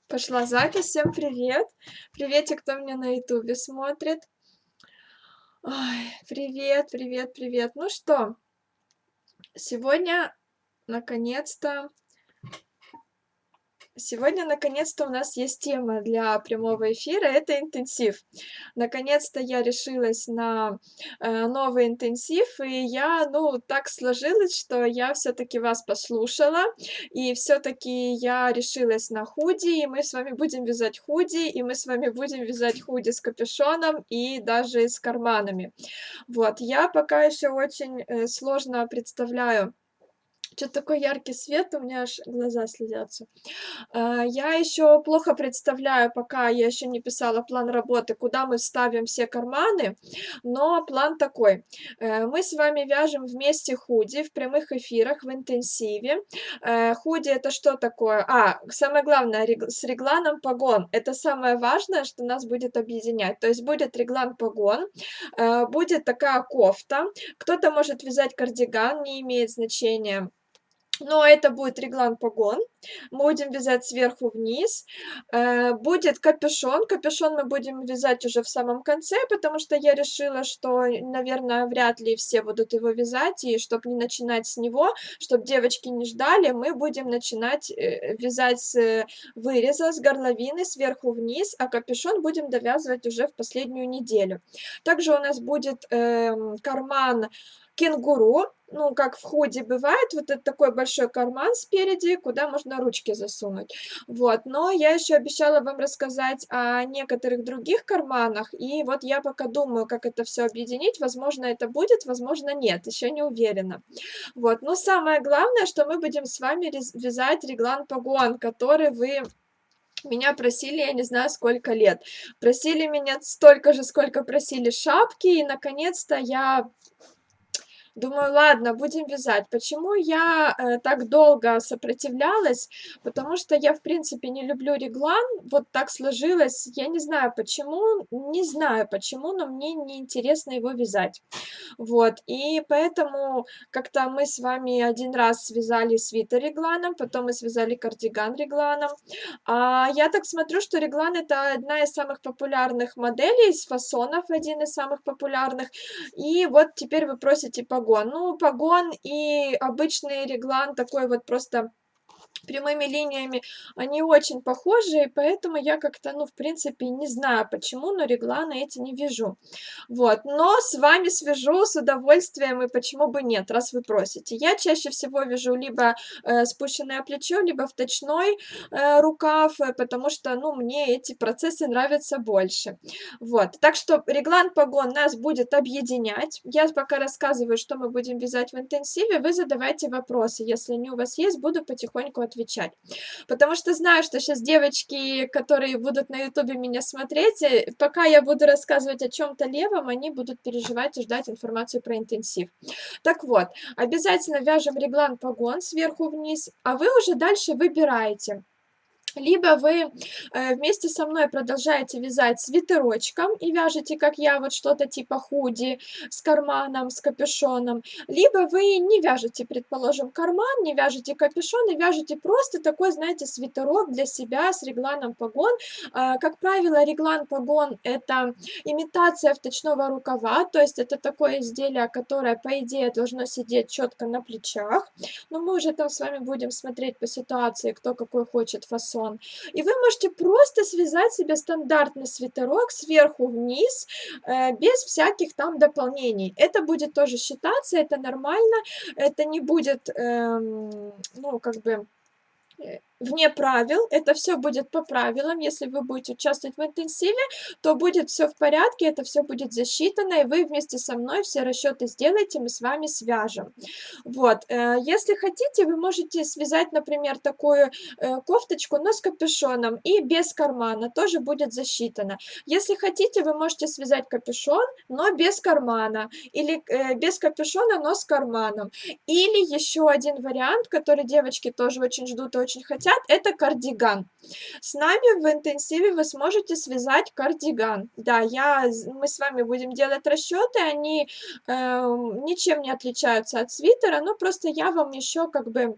Пошла запись. Всем привет. Приветик, кто меня на ютубе смотрит. Ой, привет, привет, привет. Ну что, сегодня наконец-то Сегодня, наконец-то, у нас есть тема для прямого эфира — это интенсив. Наконец-то я решилась на новый интенсив, и так сложилось, что я все-таки вас послушала, и все-таки я решилась на худи, и мы с вами будем вязать худи, и мы с вами будем вязать худи с капюшоном и даже с карманами. Вот, я пока еще очень сложно представляю. Что такой яркий свет, у меня аж глаза слезятся. Я еще плохо представляю, пока я еще не писала план работы, куда мы вставим все карманы, но план такой. Мы с вами вяжем вместе худи в прямых эфирах, в интенсиве. Худи — это что такое? Самое главное, с регланом погон. Это самое важное, что нас будет объединять. То есть будет реглан-погон, будет такая кофта. Кто-то может вязать кардиган, не имеет значения. Но это будет реглан-погон. Мы будем вязать сверху вниз. Будет капюшон. Капюшон мы будем вязать уже в самом конце, потому что я решила, что, наверное, вряд ли все будут его вязать. И чтобы не начинать с него, чтобы девочки не ждали, мы будем начинать вязать с выреза, с горловины сверху вниз, а капюшон будем довязывать уже в последнюю неделю. Также у нас будет карман кенгуру. Ну, как в худи бывает, вот это такой большой карман спереди, куда можно ручки засунуть. Вот, но я еще обещала вам рассказать о некоторых других карманах, и вот я пока думаю, как это все объединить. Возможно, это будет, возможно, нет, еще не уверена. Вот, но самое главное, что мы будем с вами вязать реглан-погон, который вы меня просили, я не знаю сколько лет. Просили меня столько же, сколько просили шапки, и наконец-то я думаю, ладно, будем вязать. Почему я так долго сопротивлялась? Потому что я, в принципе, не люблю реглан. Вот так сложилось. Я не знаю почему, но мне не интересно его вязать. Вот, и поэтому как-то мы с вами один раз связали свитер регланом, потом мы связали кардиган регланом. Я так смотрю, что реглан — это одна из самых популярных моделей, из фасонов один из самых популярных. И вот теперь вы просите погон. Ну, погон и обычный реглан такой вот просто прямыми линиями, они очень похожи, поэтому я как-то, ну, в принципе, не знаю почему, но регланы эти не вяжу. Вот, но с вами свяжу с удовольствием, и почему бы нет, раз вы просите. Я чаще всего вяжу либо спущенное плечо, либо вточной рукав, потому что, ну, мне эти процессы нравятся больше. Вот, так что реглан-погон нас будет объединять. Я пока рассказываю, что мы будем вязать в интенсиве, вы задавайте вопросы. Если они у вас есть, буду потихоньку отвечать. Потому что знаю, что сейчас девочки, которые будут на ютубе меня смотреть, пока я буду рассказывать о чем-то левом, они будут переживать и ждать информацию про интенсив. Так вот, обязательно вяжем реглан-погон сверху вниз, а вы уже дальше выбираете. Либо вы вместе со мной продолжаете вязать свитерочком и вяжете, как я, вот что-то типа худи с карманом, с капюшоном. Либо вы не вяжете, предположим, карман, не вяжете капюшон и вяжете просто такой, знаете, свитерок для себя с регланом погон. Как правило, реглан погон — это имитация вточного рукава, то есть это такое изделие, которое, по идее, должно сидеть четко на плечах. Но мы уже там с вами будем смотреть по ситуации, кто какой хочет фасон. И вы можете просто связать себе стандартный свитерок сверху вниз, без всяких там дополнений. Это будет тоже считаться, это нормально, это не будет, ну, как бы вне правил, это все будет по правилам. Если вы будете участвовать в интенсиве, то будет все в порядке, это все будет засчитано, и вы вместе со мной все расчеты сделаете, мы с вами свяжем. Вот, если хотите, вы можете связать, например, такую кофточку, но с капюшоном и без кармана, тоже будет засчитано. Если хотите, вы можете связать капюшон, но без кармана, или без капюшона, но с карманом. Или еще один вариант, который девочки тоже очень ждут и очень хотят, это кардиган. С нами в интенсиве вы сможете связать кардиган. Да, мы с вами будем делать расчеты, они ничем не отличаются от свитера, но просто я вам еще как бы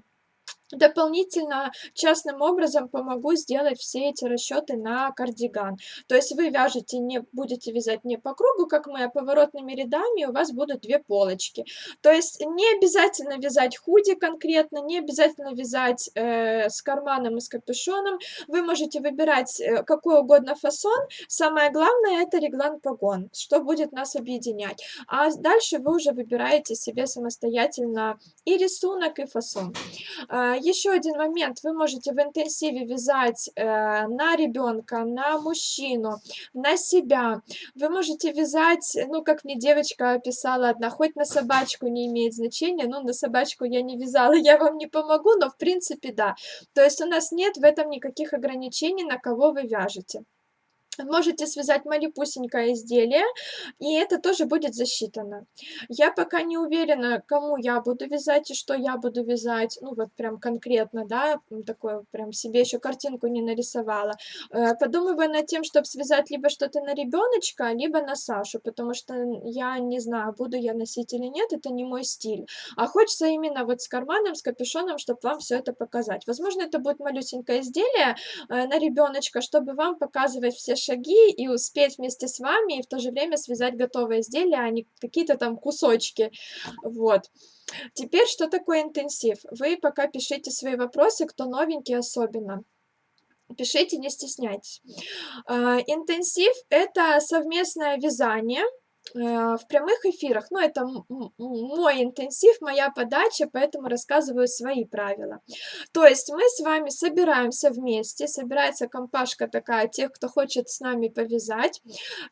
Дополнительно частным образом помогу сделать все эти расчеты на кардиган. То есть вы вяжете, не будете вязать не по кругу, как мы, а поворотными рядами, и у вас будут 2 полочки. То есть не обязательно вязать худи конкретно, не обязательно вязать, с карманом и с капюшоном. Вы можете выбирать, какой угодно фасон. Самое главное — это реглан-погон, что будет нас объединять. А дальше вы уже выбираете себе самостоятельно и рисунок, и фасон. Еще один момент: вы можете в интенсиве вязать, на ребенка, на мужчину, на себя. Вы можете вязать, ну, как мне девочка писала одна, хоть на собачку, не имеет значения. Ну, на собачку я не вязала, я вам не помогу, но в принципе да. То есть у нас нет в этом никаких ограничений, на кого вы вяжете. Можете связать малюпусенькое изделие, и это тоже будет засчитано. Я пока не уверена, кому я буду вязать и что я буду вязать. Ну, вот прям конкретно, да, такое прям себе еще картинку не нарисовала. Подумываю над тем, чтобы связать либо что-то на ребеночка, либо на Сашу, потому что я не знаю, буду я носить или нет, это не мой стиль. А хочется именно вот с карманом, с капюшоном, чтобы вам все это показать. Возможно, это будет малюсенькое изделие, на ребеночка, чтобы вам показывать все шаги и успеть вместе с вами, и в то же время связать готовое изделие, а не какие-то там кусочки. Вот. Теперь, что такое интенсив? Вы пока пишите свои вопросы, кто новенький особенно. Пишите, не стесняйтесь. Интенсив — это совместное вязание, в прямых эфирах. Ну, это мой интенсив, моя подача, поэтому рассказываю свои правила. То есть мы с вами собираемся вместе, собирается компашка такая тех, кто хочет с нами повязать,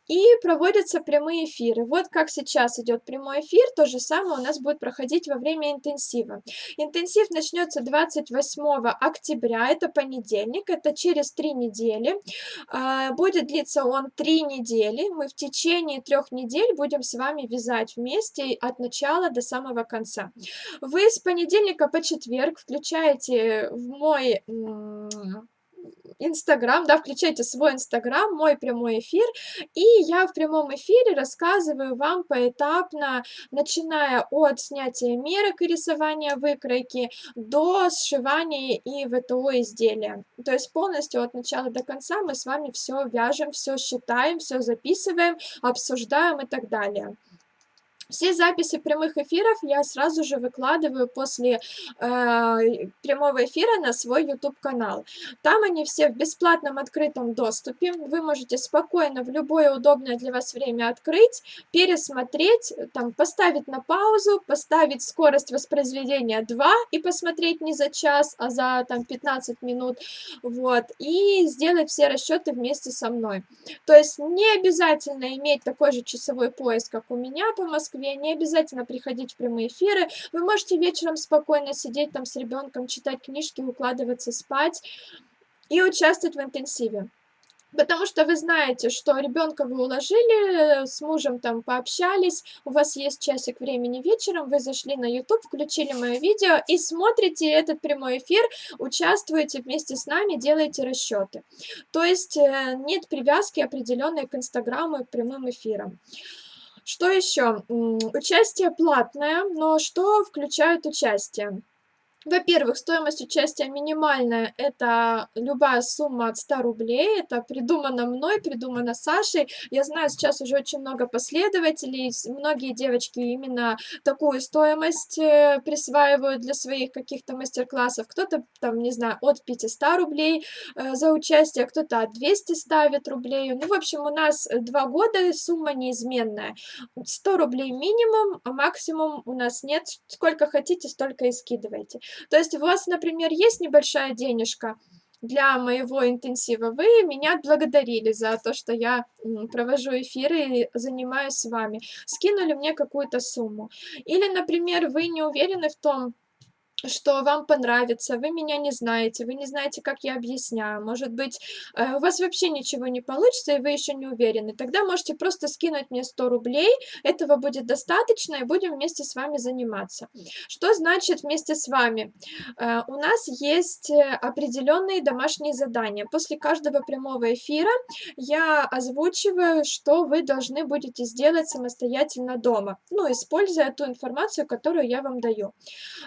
и проводятся прямые эфиры. Вот как сейчас идет прямой эфир, то же самое у нас будет проходить во время интенсива. Интенсив начнется 28 октября, это понедельник, это через 3 недели. Будет длиться он 3 недели. Мы в течение 3 недель будем с вами вязать вместе от начала до самого конца. Вы с понедельника по четверг включаете в мой Инстаграм, да, включайте свой Инстаграм, мой прямой эфир, и я в прямом эфире рассказываю вам поэтапно, начиная от снятия мерок и рисования выкройки до сшивания и ВТО изделия. То есть полностью от начала до конца мы с вами все вяжем, все считаем, все записываем, обсуждаем и так далее. Все записи прямых эфиров я сразу же выкладываю после прямого эфира на свой YouTube-канал. Там они все в бесплатном открытом доступе. Вы можете спокойно в любое удобное для вас время открыть, пересмотреть, там, поставить на паузу, поставить скорость воспроизведения 2 и посмотреть не за час, а за там, 15 минут. Вот, и сделать все расчеты вместе со мной. То есть не обязательно иметь такой же часовой пояс, как у меня по Москве, не обязательно приходить в прямые эфиры. Вы можете вечером спокойно сидеть там с ребенком, читать книжки, укладываться спать и участвовать в интенсиве. Потому что вы знаете, что ребенка вы уложили, с мужем там пообщались, у вас есть часик времени вечером, вы зашли на YouTube, включили мое видео и смотрите этот прямой эфир, участвуете вместе с нами, делаете расчеты. То есть нет привязки определенной к Инстаграму и к прямым эфирам. Что еще? Участие платное, но что включает участие? Во-первых, стоимость участия минимальная — это любая сумма от 100 рублей. Это придумано мной, придумано Сашей. Я знаю, сейчас уже очень много последователей, многие девочки именно такую стоимость присваивают для своих каких-то мастер-классов. Кто-то там, не знаю, от 500 рублей за участие, кто-то от 200 ставит рублей. Ну, в общем, у нас 2 года сумма неизменная. 100 рублей минимум, а максимум у нас нет. Сколько хотите, столько и скидывайте. То есть у вас, например, есть небольшая денежка для моего интенсива, вы меня отблагодарили за то, что я провожу эфиры и занимаюсь с вами, скинули мне какую-то сумму. Или, например, вы не уверены в том, что вам понравится, вы меня не знаете, вы не знаете, как я объясняю. Может быть, у вас вообще ничего не получится, и вы еще не уверены. Тогда можете просто скинуть мне 100 рублей, этого будет достаточно, и будем вместе с вами заниматься. Что значит вместе с вами? У нас есть определенные домашние задания. После каждого прямого эфира я озвучиваю, что вы должны будете сделать самостоятельно дома, ну, используя ту информацию, которую я вам даю.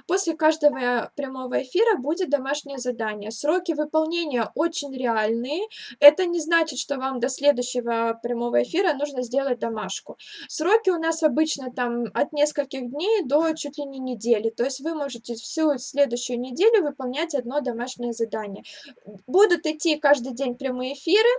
После каждого каждого прямого эфира будет домашнее задание. Сроки выполнения очень реальные. Это не значит, что вам до следующего прямого эфира нужно сделать домашку. Сроки у нас обычно там от нескольких дней до чуть ли не недели. То есть вы можете всю следующую неделю выполнять одно домашнее задание. Будут идти каждый день прямые эфиры.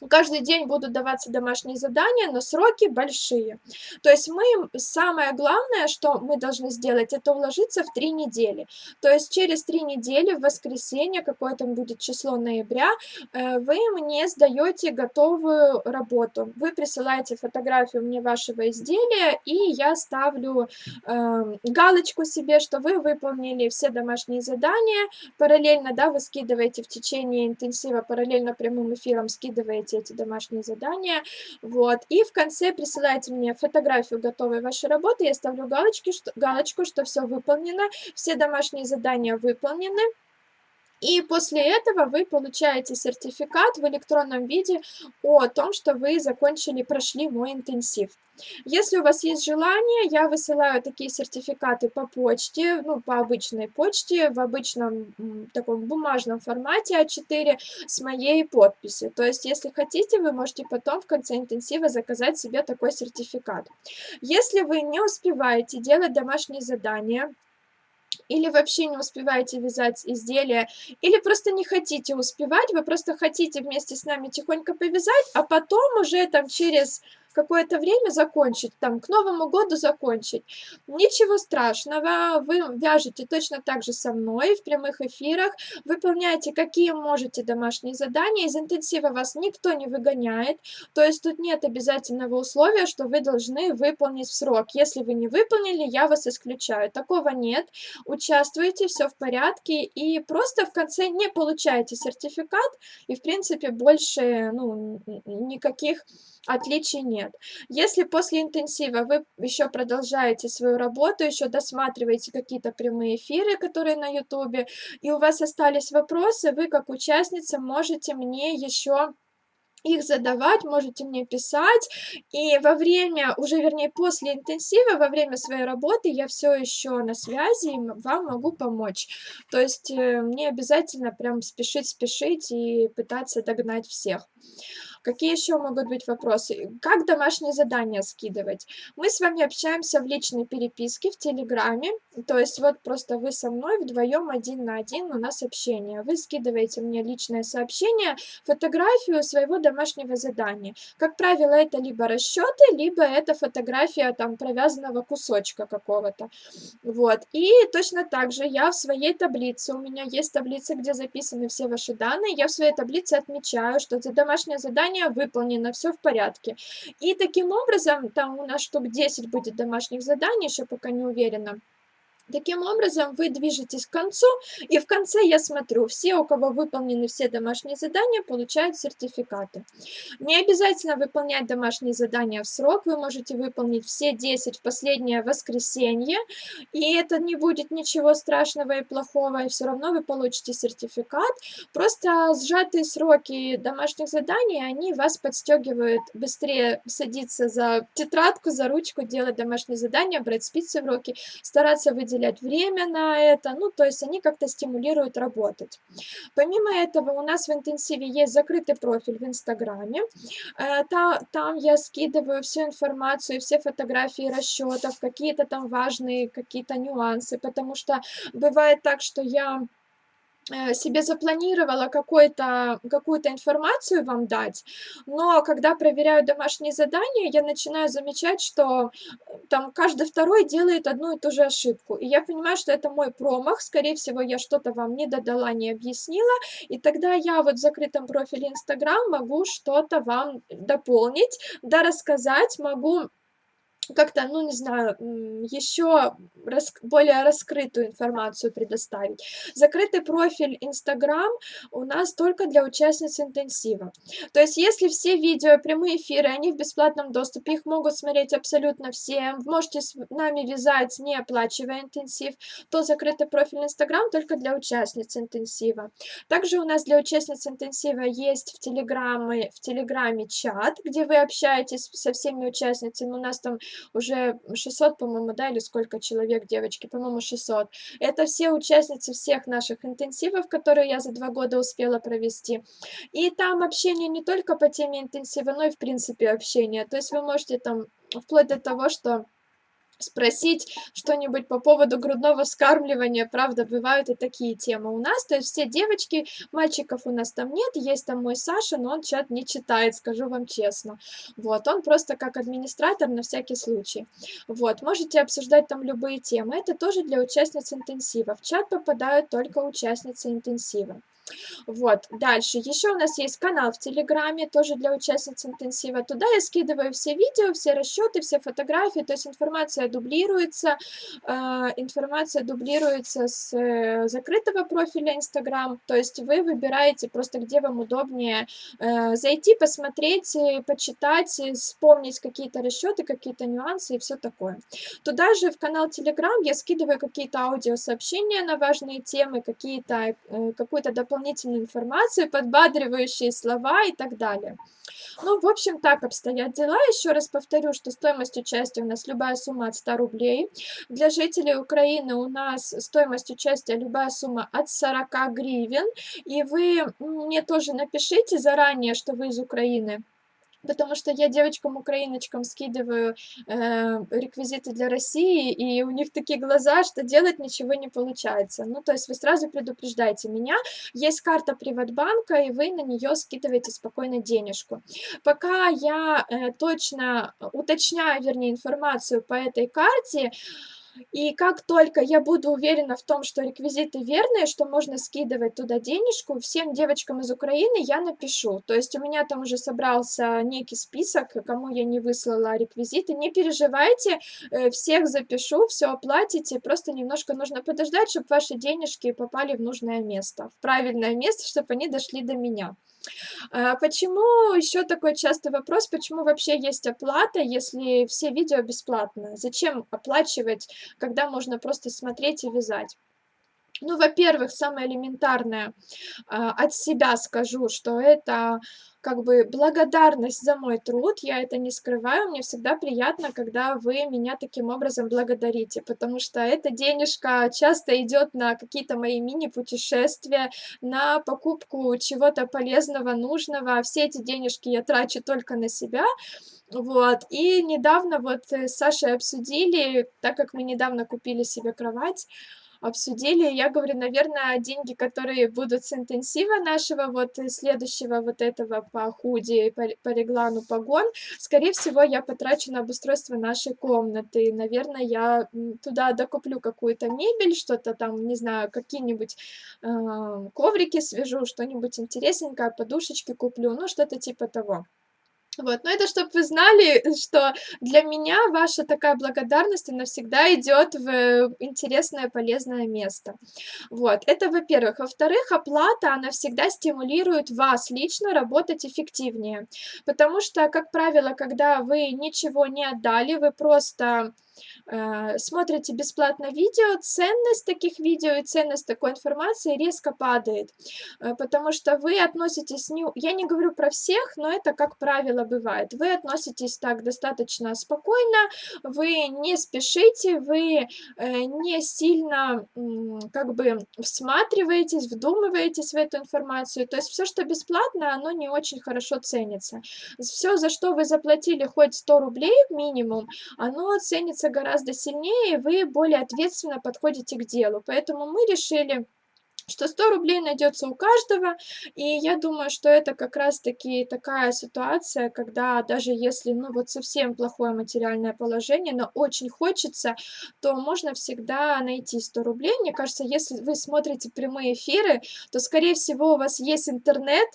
Каждый день будут даваться домашние задания, но сроки большие. То есть самое главное, что мы должны сделать, это уложиться в 3 недели. То есть через 3 недели, в воскресенье, какое там будет число ноября, вы мне сдаете готовую работу. Вы присылаете фотографию мне вашего изделия, и я ставлю галочку себе, что вы выполнили все домашние задания. Параллельно, да, вы скидываете в течение интенсива, параллельно прямым эфиром скидываете эти домашние задания, вот, и в конце присылаете мне фотографию готовой вашей работы, я ставлю галочку, что все выполнено, все домашние задания выполнены, и после этого вы получаете сертификат в электронном виде о том, что вы прошли мой интенсив. Если у вас есть желание, я высылаю такие сертификаты по почте, ну, по обычной почте, в обычном таком бумажном формате А4 с моей подписью. То есть, если хотите, вы можете потом в конце интенсива заказать себе такой сертификат. Если вы не успеваете делать домашние задания, или вообще не успеваете вязать изделия, или просто не хотите успевать, вы просто хотите вместе с нами тихонько повязать, а потом уже там через какое-то время закончить, там к Новому году закончить. Ничего страшного, вы вяжете точно так же со мной в прямых эфирах, выполняете какие можете домашние задания, из интенсива вас никто не выгоняет, то есть тут нет обязательного условия, что вы должны выполнить в срок. Если вы не выполнили, я вас исключаю. Такого нет. Участвуете, все в порядке, и просто в конце не получаете сертификат, и, в принципе, больше, ну, никаких отличий нет. Если после интенсива вы еще продолжаете свою работу, еще досматриваете какие-то прямые эфиры, которые на "Ютубе", и у вас остались вопросы, вы, как участница, можете мне еще их задавать, можете мне писать. И во время, уже вернее после интенсива, во время своей работы я все еще на связи и вам могу помочь. То есть не обязательно прям спешить и пытаться догнать всех. Какие еще могут быть вопросы? Как домашние задания скидывать? Мы с вами общаемся в личной переписке в Телеграме. То есть вот просто вы со мной вдвоем один на один у нас общение. Вы скидываете мне личное сообщение, фотографию своего домашнего задания. Как правило, это либо расчеты, либо это фотография там провязанного кусочка какого-то. Вот. И точно так же я в своей таблице, у меня есть таблица, где записаны все ваши данные, я в своей таблице отмечаю, что за домашнее задание выполнено, все в порядке. И таким образом, там у нас штук 10 будет домашних заданий, еще пока не уверена. Таким образом, вы движетесь к концу, и в конце я смотрю, все, у кого выполнены все домашние задания, получают сертификаты. Не обязательно выполнять домашние задания в срок, вы можете выполнить все 10 в последнее воскресенье, и это не будет ничего страшного и плохого, и все равно вы получите сертификат. Просто сжатые сроки домашних заданий, они вас подстегивают быстрее садиться за тетрадку, за ручку, делать домашние задания, брать спицы в руки, стараться выделять время на это, ну, то есть они как-то стимулируют работать. Помимо этого, у нас в интенсиве есть закрытый профиль в Инстаграме. Там я скидываю всю информацию, все фотографии расчетов, какие-то там важные какие-то нюансы, потому что бывает так, что я себе запланировала какую-то информацию вам дать, но когда проверяю домашние задания, я начинаю замечать, что там каждый второй делает одну и ту же ошибку. И я понимаю, что это мой промах, скорее всего, я что-то вам не додала, не объяснила, и тогда я вот в закрытом профиле Инстаграм могу что-то вам дополнить, дорассказать, могу как-то, ну, не знаю, еще более раскрытую информацию предоставить. Закрытый профиль Инстаграм у нас только для участниц интенсива. То есть, если все видео, прямые эфиры, они в бесплатном доступе, их могут смотреть абсолютно все, вы можете с нами вязать, не оплачивая интенсив, то закрытый профиль Инстаграм только для участниц интенсива. Также у нас для участниц интенсива есть в Телеграме чат, где вы общаетесь со всеми участницами. У нас там уже 600, по-моему, да, или сколько человек, девочки, по-моему, 600. Это все участницы всех наших интенсивов, которые я за 2 года успела провести. И там общение не только по теме интенсива, но и в принципе общение. То есть вы можете там вплоть до того, что спросить что-нибудь по поводу грудного вскармливания. Правда, бывают и такие темы у нас. То есть все девочки, мальчиков у нас там нет. Есть там мой Саша, но он чат не читает, скажу вам честно. Вот, он просто как администратор на всякий случай. Вот, можете обсуждать там любые темы. Это тоже для участниц интенсива. В чат попадают только участницы интенсива. Вот, дальше. Еще у нас есть канал в Телеграме, тоже для участниц интенсива. Туда я скидываю все видео, все расчеты, все фотографии, то есть информация дублируется с закрытого профиля Инстаграм, то есть вы выбираете просто, где вам удобнее зайти, посмотреть, почитать, вспомнить какие-то расчеты, какие-то нюансы и все такое. Туда же в канал Telegram я скидываю какие-то аудиосообщения на важные темы, какую-то дополнительную информацию, подбадривающие слова и так далее. Ну, в общем, так обстоят дела. Еще раз повторю, что стоимость участия у нас любая сумма от 100 рублей. Для жителей Украины у нас стоимость участия любая сумма от 40 гривен. И вы мне тоже напишите заранее, что вы из Украины. Потому что я девочкам-украиночкам скидываю реквизиты для России, и у них такие глаза, что делать ничего не получается. Ну, то есть вы сразу предупреждаете меня. Есть карта Приватбанка, и вы на нее скидываете спокойно денежку. Пока я точно уточняю, вернее, информацию по этой карте, и как только я буду уверена в том, что реквизиты верные, что можно скидывать туда денежку, всем девочкам из Украины я напишу. То есть у меня там уже собрался некий список, кому я не выслала реквизиты. Не переживайте, всех запишу, все оплатите. Просто немножко нужно подождать, чтобы ваши денежки попали в нужное место, в правильное место, чтобы они дошли до меня. Почему еще такой частый вопрос, почему вообще есть оплата, если все видео бесплатно? Зачем оплачивать, когда можно просто смотреть и вязать? Ну, во-первых, самое элементарное, от себя скажу, что это как бы благодарность за мой труд. Я это не скрываю. Мне всегда приятно, когда вы меня таким образом благодарите, потому что эта денежка часто идет на какие-то мои мини-путешествия, на покупку чего-то полезного, нужного. Все эти денежки я трачу только на себя. Вот. И недавно вот с Сашей обсудили, так как мы недавно купили себе кровать, обсудили. Я говорю, наверное, деньги, которые будут с интенсива нашего, вот следующего вот этого по худи, по реглану погон, скорее всего, я потрачу на обустройство нашей комнаты. Наверное, я туда докуплю какую-то мебель, что-то там, не знаю, какие-нибудь коврики свяжу, что-нибудь интересненькое, подушечки куплю, ну, что-то типа того. Вот, но это чтобы вы знали, что для меня ваша такая благодарность, она всегда идет в интересное, полезное место. Вот, это во-первых. Во-вторых, оплата, она всегда стимулирует вас лично работать эффективнее. Потому что, как правило, когда вы ничего не отдали, вы просто смотрите бесплатно видео, ценность таких видео и ценность такой информации резко падает. Потому что вы относитесь, я не говорю про всех, но это, как правило, бывает. Вы относитесь так достаточно спокойно, вы не спешите, вы не сильно как бы всматриваетесь, вдумываетесь в эту информацию. То есть все, что бесплатно, оно не очень хорошо ценится. Все, за что вы заплатили хоть 100 рублей минимум, оно ценится гораздо сильнее, вы более ответственно подходите к делу. Поэтому мы решили, что 100 рублей найдется у каждого, и я думаю, что это как раз-таки такая ситуация, когда даже если, ну, вот совсем плохое материальное положение, но очень хочется, то можно всегда найти 100 рублей. Мне кажется, если вы смотрите прямые эфиры, то, скорее всего, у вас есть интернет,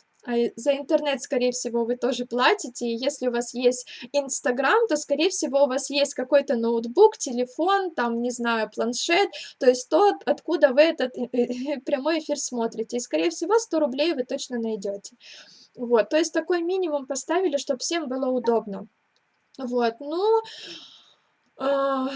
за интернет, скорее всего, вы тоже платите. И если у вас есть Инстаграм, то, скорее всего, у вас есть какой-то ноутбук, телефон, там, не знаю, планшет, то есть то, откуда вы этот прямой эфир смотрите. И, скорее всего, 100 рублей вы точно найдете. Вот, то есть такой минимум поставили, чтобы всем было удобно. Вот, ну, а,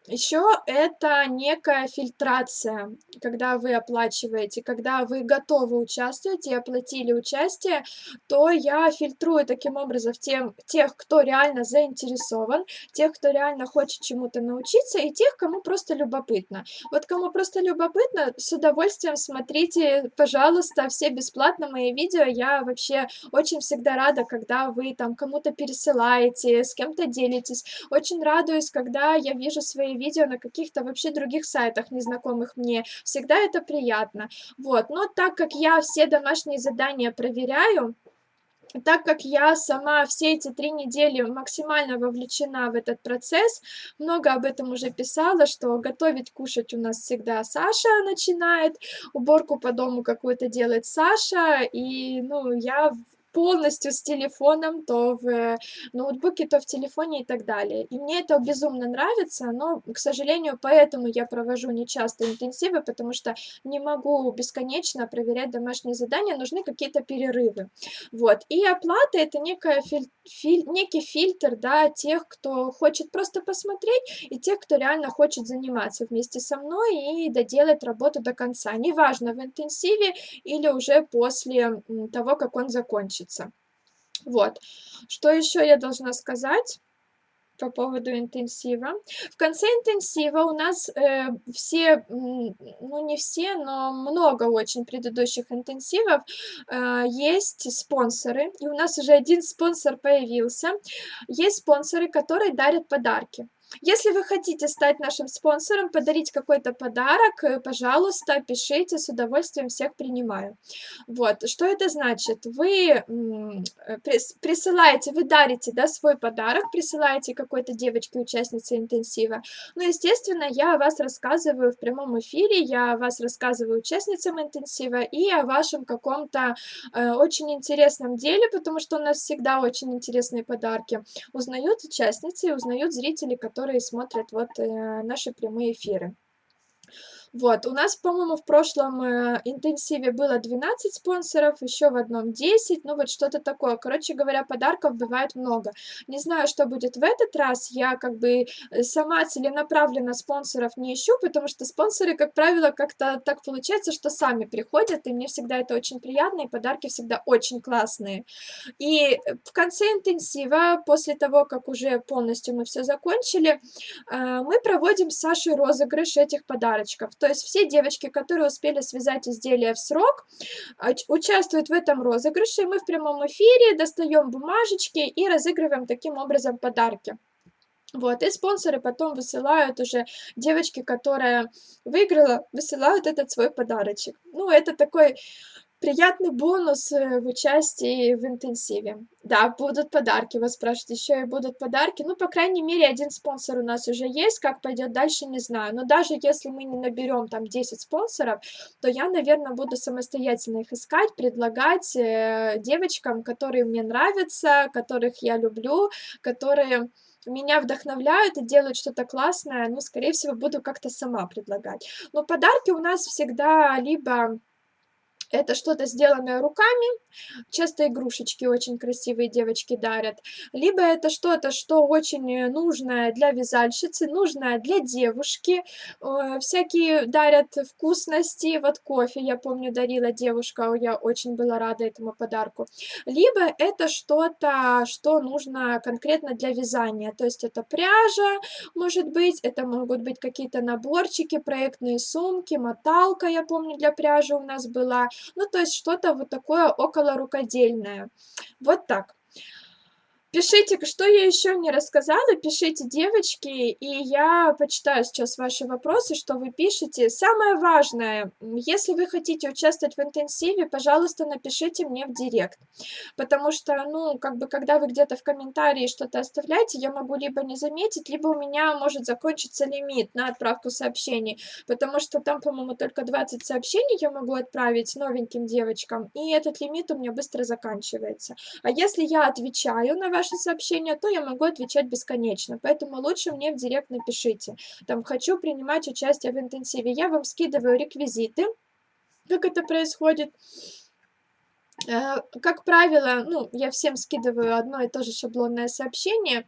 Еще это некая фильтрация, когда вы оплачиваете, когда вы готовы участвовать и оплатили участие, то я фильтрую таким образом тех, кто реально заинтересован, тех, кто реально хочет чему-то научиться, и тех, кому просто любопытно. Вот кому просто любопытно, с удовольствием смотрите, пожалуйста, все бесплатно мои видео. Я вообще очень всегда рада, когда вы там кому-то пересылаете, с кем-то делитесь. Очень радуюсь, когда я вижу свои видео на каких-то вообще других сайтах, незнакомых мне. Всегда это приятно. Вот. Но так как я все домашние задания проверяю, так как я сама все эти 3 недели максимально вовлечена в этот процесс, много об этом уже писала, что готовить, кушать у нас всегда Саша начинает, уборку по дому какую-то делает Саша, и, ну, я полностью с телефоном, то в ноутбуке, то в телефоне и так далее. И мне это безумно нравится, но, к сожалению, поэтому я провожу нечасто интенсивы, потому что не могу бесконечно проверять домашние задания, нужны какие-то перерывы. Вот. И оплата — это некая некий фильтр, да, тех, кто хочет просто посмотреть, и тех, кто реально хочет заниматься вместе со мной и доделать работу до конца. Неважно, в интенсиве или уже после того, как он закончится. Вот. Что еще я должна сказать по поводу интенсива? В конце интенсива у нас все, ну не все, но много очень предыдущих интенсивов есть спонсоры, и у нас уже один спонсор появился. Есть спонсоры, которые дарят подарки. Если вы хотите стать нашим спонсором, подарить какой-то подарок, пожалуйста, пишите, с удовольствием всех принимаю. Вот, что это значит? Вы присылаете, вы дарите, да, свой подарок, присылаете какой-то девочке, участнице интенсива. Ну, естественно, я о вас рассказываю в прямом эфире, я о вас рассказываю участницам интенсива и о вашем каком-то очень интересном деле, потому что у нас всегда очень интересные подарки. Узнают участницы и узнают зрители, которые смотрят вот наши прямые эфиры. Вот, у нас, по-моему, в прошлом интенсиве было 12 спонсоров, еще в одном 10, ну вот что-то такое. Короче говоря, подарков бывает много. Не знаю, что будет в этот раз, я как бы сама целенаправленно спонсоров не ищу, потому что спонсоры, как правило, как-то так получается, что сами приходят, и мне всегда это очень приятно, и подарки всегда очень классные. И в конце интенсива, после того, как уже полностью мы все закончили, мы проводим с Сашей розыгрыш этих подарочков. То есть все девочки, которые успели связать изделие в срок, участвуют в этом розыгрыше. Мы в прямом эфире достаем бумажечки и разыгрываем таким образом подарки. Вот, и спонсоры потом высылают уже, девочке, которая выиграла, высылают этот свой подарочек. Ну, это такой приятный бонус в участии в интенсиве. Да, будут подарки, вы спрашиваете, еще и будут подарки. Ну, по крайней мере, один спонсор у нас уже есть, как пойдет дальше, не знаю. Но даже если мы не наберем там 10 спонсоров, то я, наверное, буду самостоятельно их искать, предлагать девочкам, которые мне нравятся, которых я люблю, которые меня вдохновляют и делают что-то классное, ну, скорее всего, буду как-то сама предлагать. Но подарки у нас всегда либо это что-то сделанное руками, часто игрушечки очень красивые девочки дарят, либо это что-то, что очень нужное для вязальщицы, нужное для девушки. Всякие дарят вкусности, вот кофе, я помню, дарила девушка, я очень была рада этому подарку. Либо это что-то, что нужно конкретно для вязания, то есть это пряжа, может быть, это могут быть какие-то наборчики, проектные сумки, моталка, я помню, для пряжи у нас была, ну, то есть что-то вот такое около рукодельное. Вот так. Пишите, что я еще не рассказала, пишите, девочки, и я почитаю сейчас ваши вопросы, что вы пишете. Самое важное, если вы хотите участвовать в интенсиве, пожалуйста, напишите мне в директ, потому что, ну, как бы, когда вы где-то в комментарии что-то оставляете, я могу либо не заметить, либо у меня может закончиться лимит на отправку сообщений, потому что там, по-моему, только 20 сообщений я могу отправить новеньким девочкам, и этот лимит у меня быстро заканчивается. А если я отвечаю на ваши сообщения, то я могу отвечать бесконечно. Поэтому лучше мне в директ напишите. Там хочу принимать участие в интенсиве. Я вам скидываю реквизиты, как это происходит. Как правило, ну, я всем скидываю одно и то же шаблонное сообщение.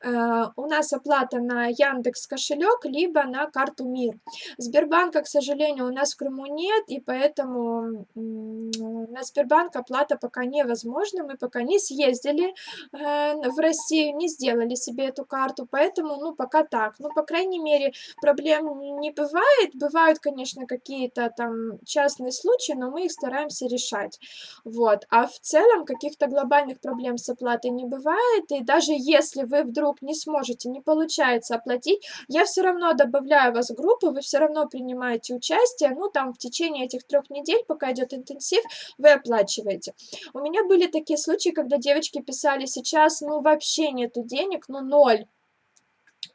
У нас оплата на Яндекс кошелек, либо на карту МИР. Сбербанка, к сожалению, у нас в Крыму нет, и поэтому на Сбербанк оплата пока невозможна. Мы пока не съездили в Россию, не сделали себе эту карту, поэтому, ну, пока так. Ну, по крайней мере, проблем не бывает. Бывают, конечно, какие-то там частные случаи, но мы их стараемся решать. Вот. А в целом каких-то глобальных проблем с оплатой не бывает. И даже если вы вдруг не сможете, не получается оплатить, я все равно добавляю вас в группу, вы все равно принимаете участие. Ну, там в течение этих 3 недель, пока идет интенсив, вы оплачиваете. У меня были такие случаи, когда девочки писали: сейчас, ну, вообще нету денег, ну, ноль,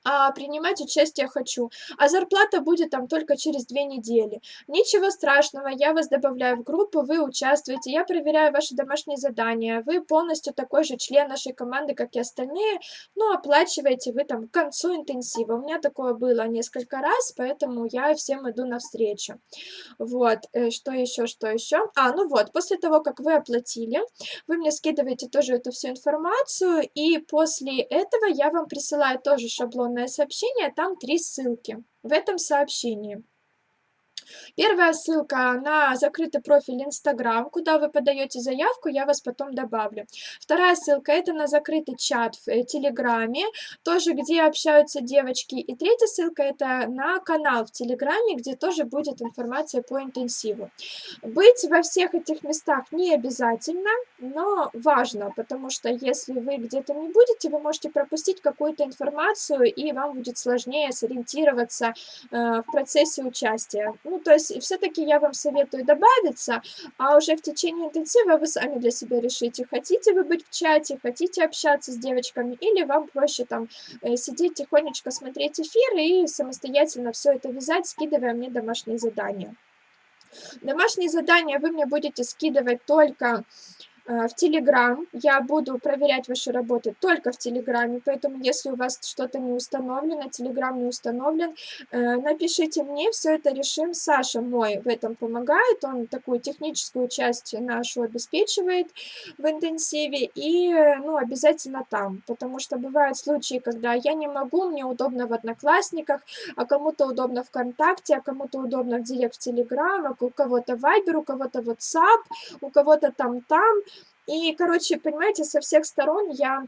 а принимать участие хочу, а зарплата будет там только через 2 недели. Ничего страшного, я вас добавляю в группу, вы участвуете, я проверяю ваши домашние задания, вы полностью такой же член нашей команды, как и остальные, но оплачиваете вы там к концу интенсива. У меня такое было несколько раз, поэтому я всем иду навстречу. Вот, что еще, что еще? Ну вот, после того, как вы оплатили, вы мне скидываете тоже эту всю информацию, и после этого я вам присылаю тоже шаблонное сообщение, там 3 ссылки в этом сообщении. Первая ссылка на закрытый профиль Инстаграм, куда вы подаете заявку, я вас потом добавлю. Вторая ссылка — это на закрытый чат в Телеграме, тоже где общаются девочки. И третья ссылка — это на канал в Телеграме, где тоже будет информация по интенсиву. Быть во всех этих местах не обязательно, но важно, потому что если вы где-то не будете, вы можете пропустить какую-то информацию, и вам будет сложнее сориентироваться в процессе участия. Ну, то есть все-таки я вам советую добавиться, а уже в течение интенсива вы сами для себя решите, хотите вы быть в чате, хотите общаться с девочками, или вам проще там сидеть тихонечко, смотреть эфиры и самостоятельно все это вязать, скидывая мне домашние задания. Домашние задания вы мне будете скидывать только в Телеграм. Я буду проверять ваши работы только в Телеграме, поэтому если у вас что-то не установлено, Телеграм не установлен, напишите мне, все это решим. Саша мой в этом помогает, он такую техническую часть нашу обеспечивает в интенсиве, и, ну, обязательно там, потому что бывают случаи, когда я не могу, мне удобно в Одноклассниках, а кому-то удобно ВКонтакте, а кому-то удобно в Директ в Телеграм, а у кого-то Вайбер, у кого-то WhatsApp, у кого-то там. И, короче, понимаете, со всех сторон я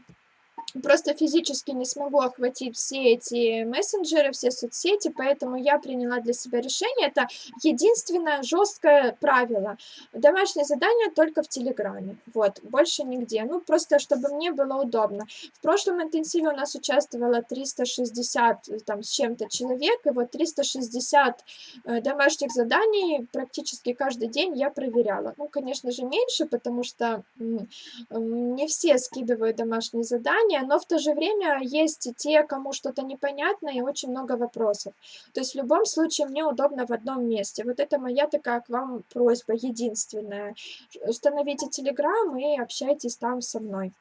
просто физически не смогу охватить все эти мессенджеры, все соцсети, поэтому я приняла для себя решение. Это единственное жесткое правило. Домашние задания только в Телеграме. Вот, больше нигде. Ну, просто чтобы мне было удобно. В прошлом интенсиве у нас участвовало 360 там с чем-то человек, и вот 360 домашних заданий практически каждый день я проверяла. Ну, конечно же, меньше, потому что не все скидывают домашние задания, но в то же время есть и те, кому что-то непонятно и очень много вопросов. То есть в любом случае мне удобно в одном месте. Вот это моя такая к вам просьба единственная. Установите Телеграм и общайтесь там со мной.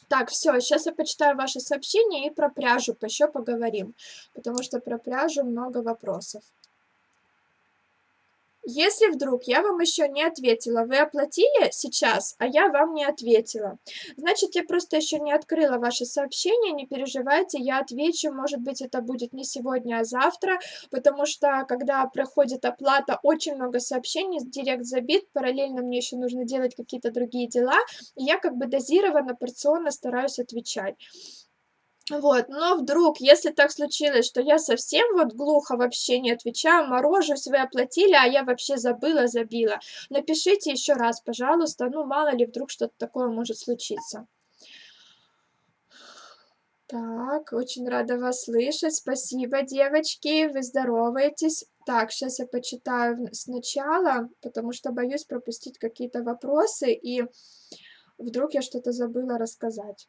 Так, все, сейчас я почитаю ваши сообщения и про пряжу еще поговорим, потому что про пряжу много вопросов. Если вдруг я вам еще не ответила, вы оплатили сейчас, а я вам не ответила, значит, я просто еще не открыла ваше сообщение, не переживайте, я отвечу, может быть, это будет не сегодня, а завтра, потому что, когда проходит оплата, очень много сообщений, директ забит, параллельно мне еще нужно делать какие-то другие дела, и я как бы дозированно, порционно стараюсь отвечать. Вот, но вдруг, если так случилось, что я совсем вот глухо вообще не отвечаю, морожусь, вы оплатили, а я вообще забыла, напишите еще раз, пожалуйста, ну, мало ли, вдруг что-то такое может случиться. Так, очень рада вас слышать, спасибо, девочки, вы здороваетесь. Так, сейчас я почитаю сначала, потому что боюсь пропустить какие-то вопросы, и вдруг я что-то забыла рассказать.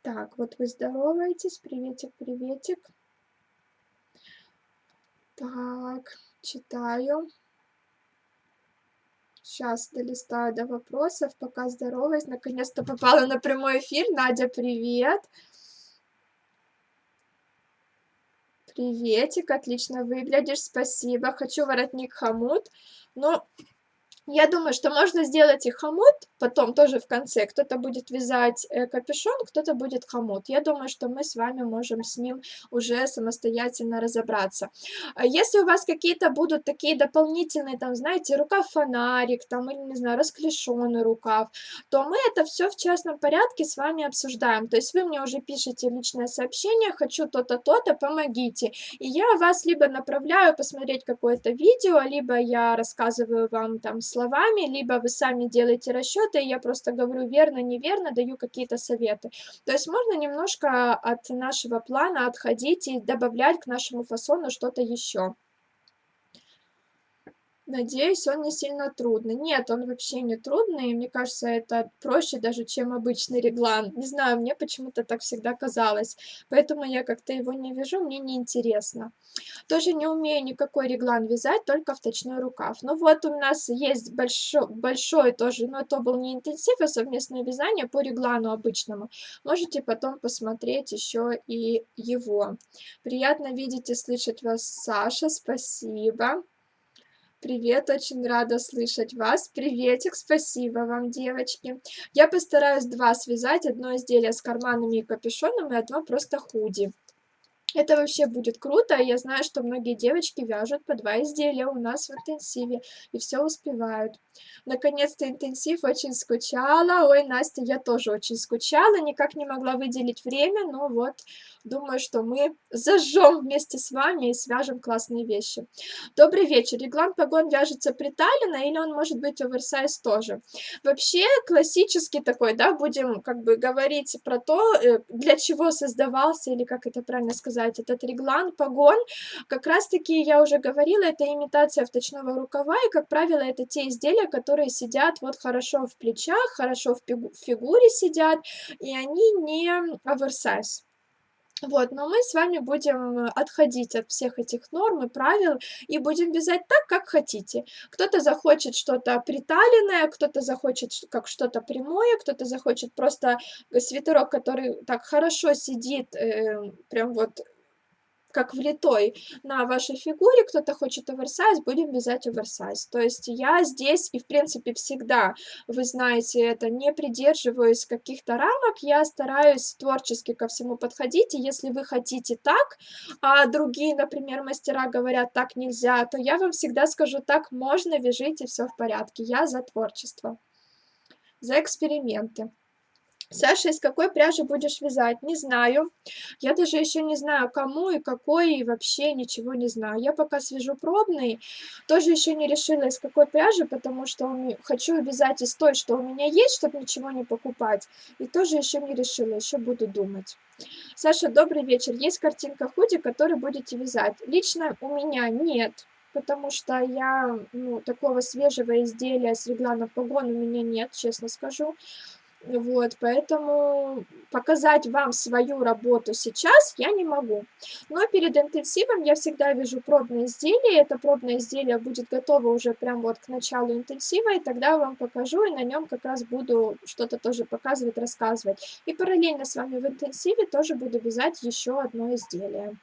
Так, вот вы здороваетесь, приветик, приветик. Так, читаю. Сейчас долистаю до вопросов, пока здороваюсь. Наконец-то попала на прямой эфир. Надя, привет. Приветик, отлично выглядишь, спасибо. Хочу воротник хомут. Ну, Я думаю, что можно сделать и хомут, потом тоже в конце. Кто-то будет вязать капюшон, кто-то будет хомут. Я думаю, что мы с вами можем с ним уже самостоятельно разобраться. Если у вас какие-то будут такие дополнительные, там, знаете, рукав-фонарик, там, или, не знаю, расклешенный рукав, то мы это все в частном порядке с вами обсуждаем. То есть вы мне уже пишете личное сообщение, хочу то-то, то-то, помогите. И я вас либо направляю посмотреть какое-то видео, либо я рассказываю вам там словами, либо вы сами делаете расчеты, и я просто говорю верно, неверно, даю какие-то советы. То есть можно немножко от нашего плана отходить и добавлять к нашему фасону что-то еще. Надеюсь, он не сильно трудный. Нет, он вообще не трудный. Мне кажется, это проще даже, чем обычный реглан. Не знаю, мне почему-то так всегда казалось. Поэтому я как-то его не вяжу, мне неинтересно. Тоже не умею никакой реглан вязать, только вточной рукав. Ну вот у нас есть большой тоже, но это был не интенсив, а совместное вязание по реглану обычному. Можете потом посмотреть еще и его. Приятно видеть и слышать вас, Саша, спасибо. Привет, очень рада слышать вас. Приветик, спасибо вам, девочки. Я постараюсь два связать, одно изделие с карманами и капюшоном, и одно просто худи. Это вообще будет круто. Я знаю, что многие девочки вяжут по 2 изделия у нас в интенсиве и все успевают. Наконец-то интенсив, очень скучала. Ой, Настя, я тоже очень скучала, никак не могла выделить время, но вот думаю, что мы зажжем вместе с вами и свяжем классные вещи. Добрый вечер. Реглан погон вяжется приталенно или он может быть оверсайз тоже? Вообще классический такой, да, будем как бы говорить про то, для чего создавался, или как это правильно сказать, этот реглан, погон. Как раз-таки, я уже говорила, это имитация вточного рукава, и, как правило, это те изделия, которые сидят вот хорошо в плечах, хорошо в фигуре сидят, и они не оверсайз. Вот, но мы с вами будем отходить от всех этих норм и правил и будем вязать так, как хотите. Кто-то захочет что-то приталенное, кто-то захочет как что-то прямое, кто-то захочет просто свитерок, который так хорошо сидит, прям вот как влитой на вашей фигуре, кто-то хочет оверсайз, будем вязать оверсайз. То есть я здесь и, в принципе, всегда, вы знаете это, не придерживаюсь каких-то рамок, я стараюсь творчески ко всему подходить, и если вы хотите так, а другие, например, мастера говорят, так нельзя, то я вам всегда скажу, так можно, вяжите, все в порядке. Я за творчество, за эксперименты. Саша, из какой пряжи будешь вязать? Не знаю. Я даже еще не знаю, кому и какой, и вообще ничего не знаю. Я пока свяжу пробный, тоже еще не решила, из какой пряжи, потому что хочу вязать из той, что у меня есть, чтобы ничего не покупать. И тоже еще не решила, еще буду думать. Саша, добрый вечер. Есть картинка худи, которую будете вязать? Лично у меня нет. Потому что я, такого свежего изделия с регланом погон у меня нет, честно скажу. Вот, поэтому показать вам свою работу сейчас я не могу. Но перед интенсивом я всегда вяжу пробное изделие. Это пробное изделие будет готово уже прям вот к началу интенсива, и тогда я вам покажу, и на нем как раз буду что-то тоже показывать, рассказывать. И параллельно с вами в интенсиве тоже буду вязать еще одно изделие.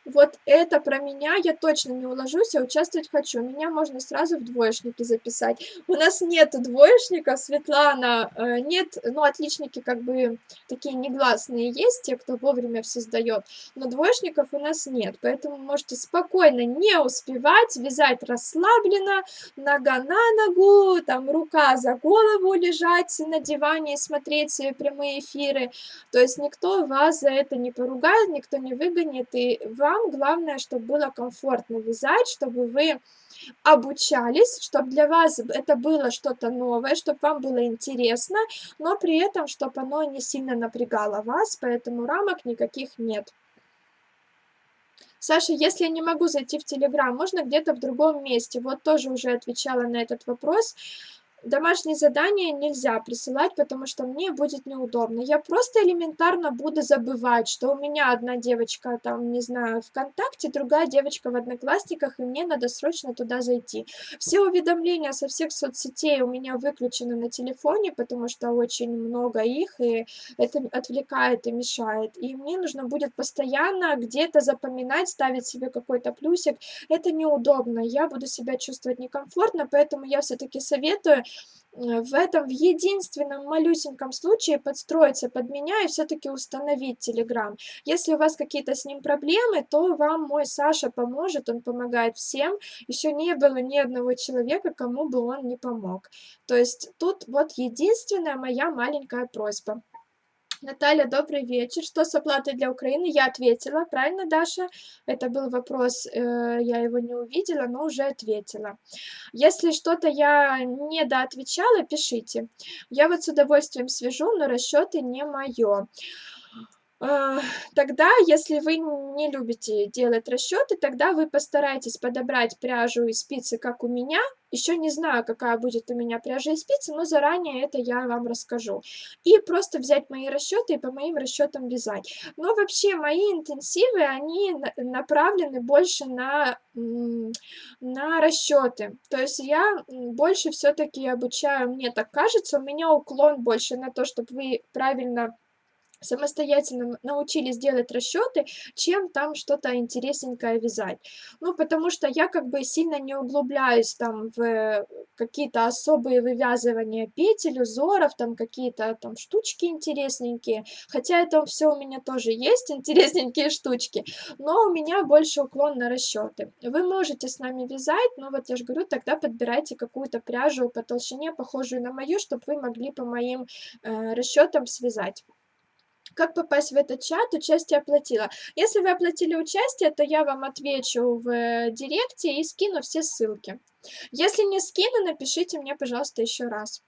Вот это про меня, я точно не уложусь, а участвовать хочу. Меня можно сразу в двоечники записать. У нас нету двоечников, Светлана, нет, ну, отличники как бы такие негласные есть, те, кто вовремя все сдает, но двоечников у нас нет, поэтому можете спокойно не успевать, вязать расслабленно, нога на ногу, там рука за голову лежать на диване и смотреть прямые эфиры. То есть никто вас за это не поругает, никто не выгонит, и вам главное, чтобы было комфортно вязать, чтобы вы обучались, чтобы для вас это было что-то новое, чтобы вам было интересно, но при этом, чтобы оно не сильно напрягало вас, поэтому рамок никаких нет. Саша, если я не могу зайти в Телеграм, можно где-то в другом месте? Вот тоже уже отвечала на этот вопрос. домашние задания нельзя присылать, потому что мне будет неудобно. Я просто элементарно буду забывать, что у меня одна девочка там, не знаю, ВКонтакте, другая девочка в Одноклассниках, и мне надо срочно туда зайти. Все уведомления со всех соцсетей у меня выключены на телефоне, потому что очень много их, и это отвлекает и мешает. И мне нужно будет постоянно где-то запоминать, ставить себе какой-то плюсик. Это неудобно, я буду себя чувствовать некомфортно, поэтому я все-таки советую в этом, в единственном малюсеньком случае подстроиться под меня и все-таки установить Telegram. Если у вас какие-то с ним проблемы, то вам мой Саша поможет, он помогает всем. Еще не было ни одного человека, кому бы он не помог. То есть тут вот единственная моя маленькая просьба. Наталья, добрый вечер. Что с оплатой для Украины? Я ответила, правильно, Даша? Это был вопрос, я его не увидела, но уже ответила. Если что-то я недоотвечала, пишите. Я вот с удовольствием свяжу, но расчеты не мое. Тогда, если вы не любите делать расчеты, тогда вы постарайтесь подобрать пряжу и спицы, как у меня. Еще не знаю, какая будет у меня пряжа и спицы, но заранее это я вам расскажу. И просто взять мои расчеты и по моим расчетам вязать. Но вообще мои интенсивы, они направлены больше на расчеты. То есть я больше все-таки обучаю, мне так кажется, у меня уклон больше на то, чтобы вы правильно самостоятельно научились делать расчеты, чем там что-то интересненькое вязать. Ну, потому что я как бы сильно не углубляюсь там в какие-то особые вывязывания петель, узоров, там какие-то там штучки интересненькие, хотя это все у меня тоже есть, интересненькие штучки, но у меня больше уклон на расчеты. Вы можете с нами вязать, но вот я же говорю, тогда подбирайте какую-то пряжу по толщине, похожую на мою, чтобы вы могли по моим расчетам связать. Как попасть в этот чат? Участие оплатила. Если вы оплатили участие, то я вам отвечу в директе и скину все ссылки. Если не скину, напишите мне, пожалуйста, еще раз.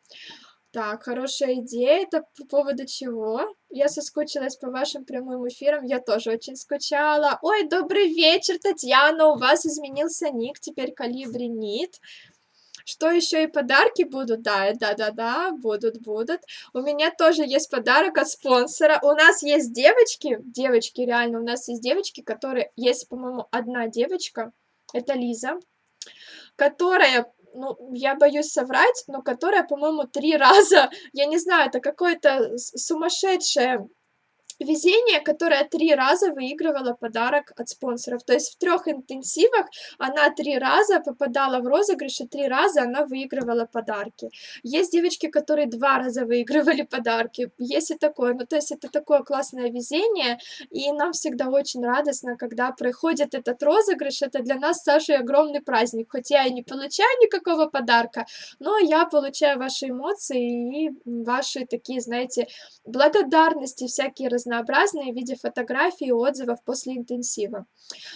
Так, хорошая идея. Это по поводу чего? Я соскучилась по вашим прямым эфирам. Я тоже очень скучала. Ой, добрый вечер, Татьяна. У вас изменился ник. Теперь Колибри Нит. Что еще и подарки будут? Да, будут. У меня тоже есть подарок от спонсора. У нас есть девочки, реально, у нас есть девочки, которые, есть, по-моему, одна девочка, это Лиза, которая, ну, я боюсь соврать, но которая, по-моему, 3 раза, я не знаю, это какое-то сумасшедшее везение, которое 3 раза выигрывала подарок от спонсоров. То есть в 3 интенсивах она 3 раза попадала в розыгрыш, и 3 раза она выигрывала подарки. Есть девочки, которые 2 раза выигрывали подарки. Есть и такое. Ну, то есть это такое классное везение, и нам всегда очень радостно, когда проходит этот розыгрыш. Это для нас с Сашей огромный праздник. Хоть я и не получаю никакого подарка, но я получаю ваши эмоции и ваши такие, знаете, благодарности всякие разнообразные в виде фотографий и отзывов после интенсива.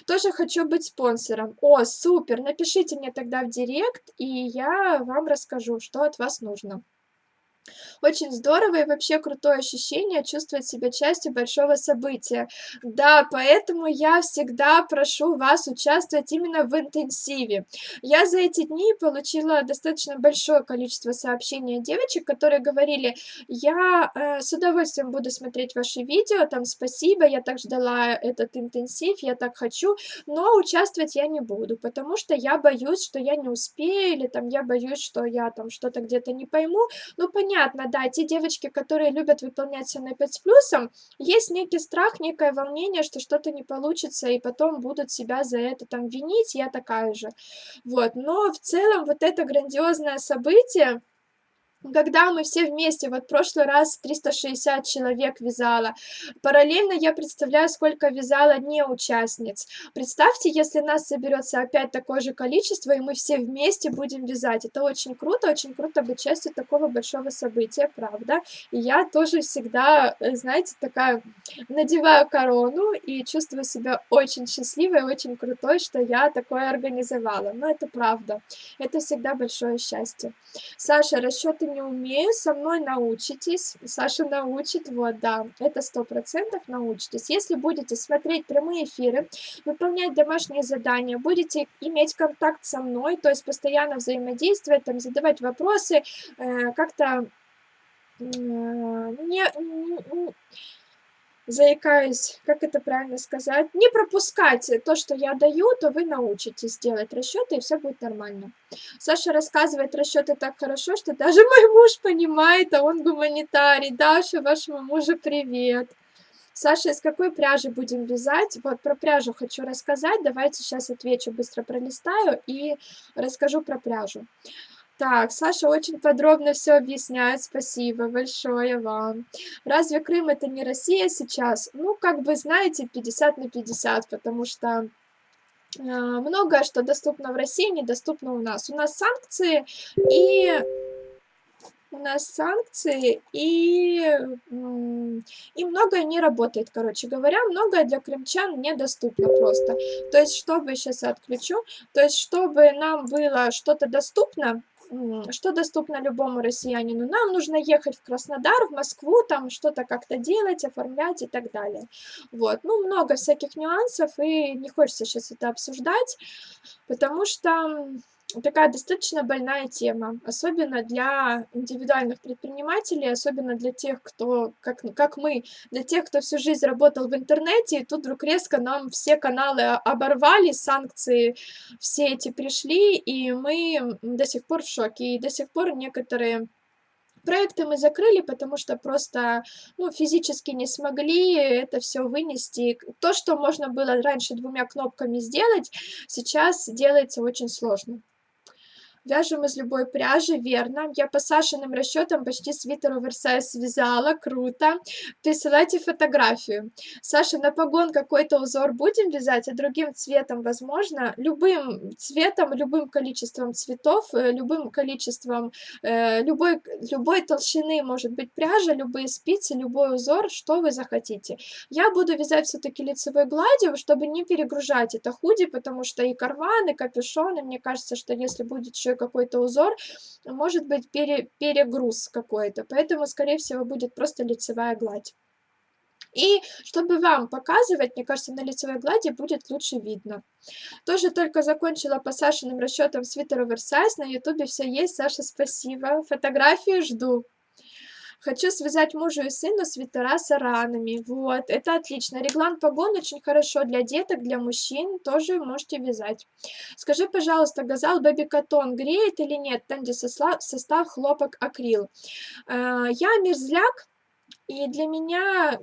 Тоже хочу быть спонсором. О, супер! Напишите мне тогда в директ, и я вам расскажу, что от вас нужно. Очень здорово и вообще крутое ощущение чувствовать себя частью большого события. Да, поэтому я всегда прошу вас участвовать именно в интенсиве. Я за эти дни получила достаточно большое количество сообщений от девочек, которые говорили: я с удовольствием буду смотреть ваши видео, там спасибо, я так ждала этот интенсив, я так хочу, но участвовать я не буду, потому что я боюсь, что я не успею, или там я боюсь, что я там что-то где-то не пойму. Ну, понятно, да, те девочки, которые любят выполнять все на 5 с плюсом, есть некий страх, некое волнение, что что-то не получится, и потом будут себя за это там винить, я такая же. Вот, но в целом вот это грандиозное событие, когда мы все вместе, вот в прошлый раз 360 человек вязала, параллельно я представляю, сколько вязала не участниц. Представьте, если нас соберется опять такое же количество, и мы все вместе будем вязать. Это очень круто быть частью такого большого события, правда. И я тоже всегда, знаете, такая надеваю корону и чувствую себя очень счастливой, очень крутой, что я такое организовала. Но это правда. Это всегда большое счастье. Саша, расчеты не умею, со мной научитесь. Саша научит, вот, да, это 100% научитесь. Если будете смотреть прямые эфиры, выполнять домашние задания, будете иметь контакт со мной, то есть постоянно взаимодействовать, там, задавать вопросы, как-то не, заикаюсь, как это правильно сказать, не пропускать то, что я даю, то вы научитесь делать расчеты, и все будет нормально. Саша рассказывает расчеты так хорошо, что даже мой муж понимает, а он гуманитарий. Даша, вашему мужу привет. Саша, из какой пряжи будем вязать? Вот про пряжу хочу рассказать. Давайте сейчас отвечу, быстро пролистаю и расскажу про пряжу. Так, Саша очень подробно все объясняет. Спасибо большое вам. Разве Крым это не Россия сейчас? Ну, как бы, знаете, 50 на 50, потому что многое, что доступно в России, недоступно у нас. У нас санкции и и многое не работает, короче говоря, многое для крымчан недоступно просто. То есть, чтобы, сейчас отключу, то есть, чтобы нам было что-то доступно, что доступно любому россиянину, нам нужно ехать в Краснодар, в Москву, там что-то как-то делать, оформлять и так далее. Вот, ну, много всяких нюансов, и не хочется сейчас это обсуждать, потому что такая достаточно больная тема, особенно для индивидуальных предпринимателей, особенно для тех, кто, как мы, для тех, кто всю жизнь работал в интернете, и тут вдруг резко нам все каналы оборвали, санкции все эти пришли, и мы до сих пор в шоке, и до сих пор некоторые проекты мы закрыли, потому что просто, ну, физически не смогли это все вынести. То, что можно было раньше двумя кнопками сделать, сейчас делается очень сложно. Вяжем из любой пряжи, верно. Я по Сашиным расчетам почти свитер оверсайз связала, круто. Присылайте фотографию. Саша, на погон какой-то узор будем вязать, а другим цветом, возможно? Любым цветом, любым количеством цветов, любым количеством, любой толщины может быть пряжа, любые спицы, любой узор, что вы захотите. Я буду вязать все-таки лицевой гладью, чтобы не перегружать это худи, потому что и карман, и капюшон, и мне кажется, что если будет еще какой-то узор, может быть перегруз какой-то, поэтому, скорее всего, будет просто лицевая гладь. И чтобы вам показывать, мне кажется, на лицевой глади будет лучше видно. Тоже только закончила по Сашиным расчетам свитер оверсайз, на ютубе все есть, Саша, спасибо, фотографию жду. Хочу связать мужу и сыну свитера с аранами. Вот, это отлично. Реглан погон очень хорошо для деток, для мужчин. Тоже можете вязать. Скажи, пожалуйста, газал Бэби Катон греет или нет? Там, где состав хлопок акрил. Я мерзляк. И для меня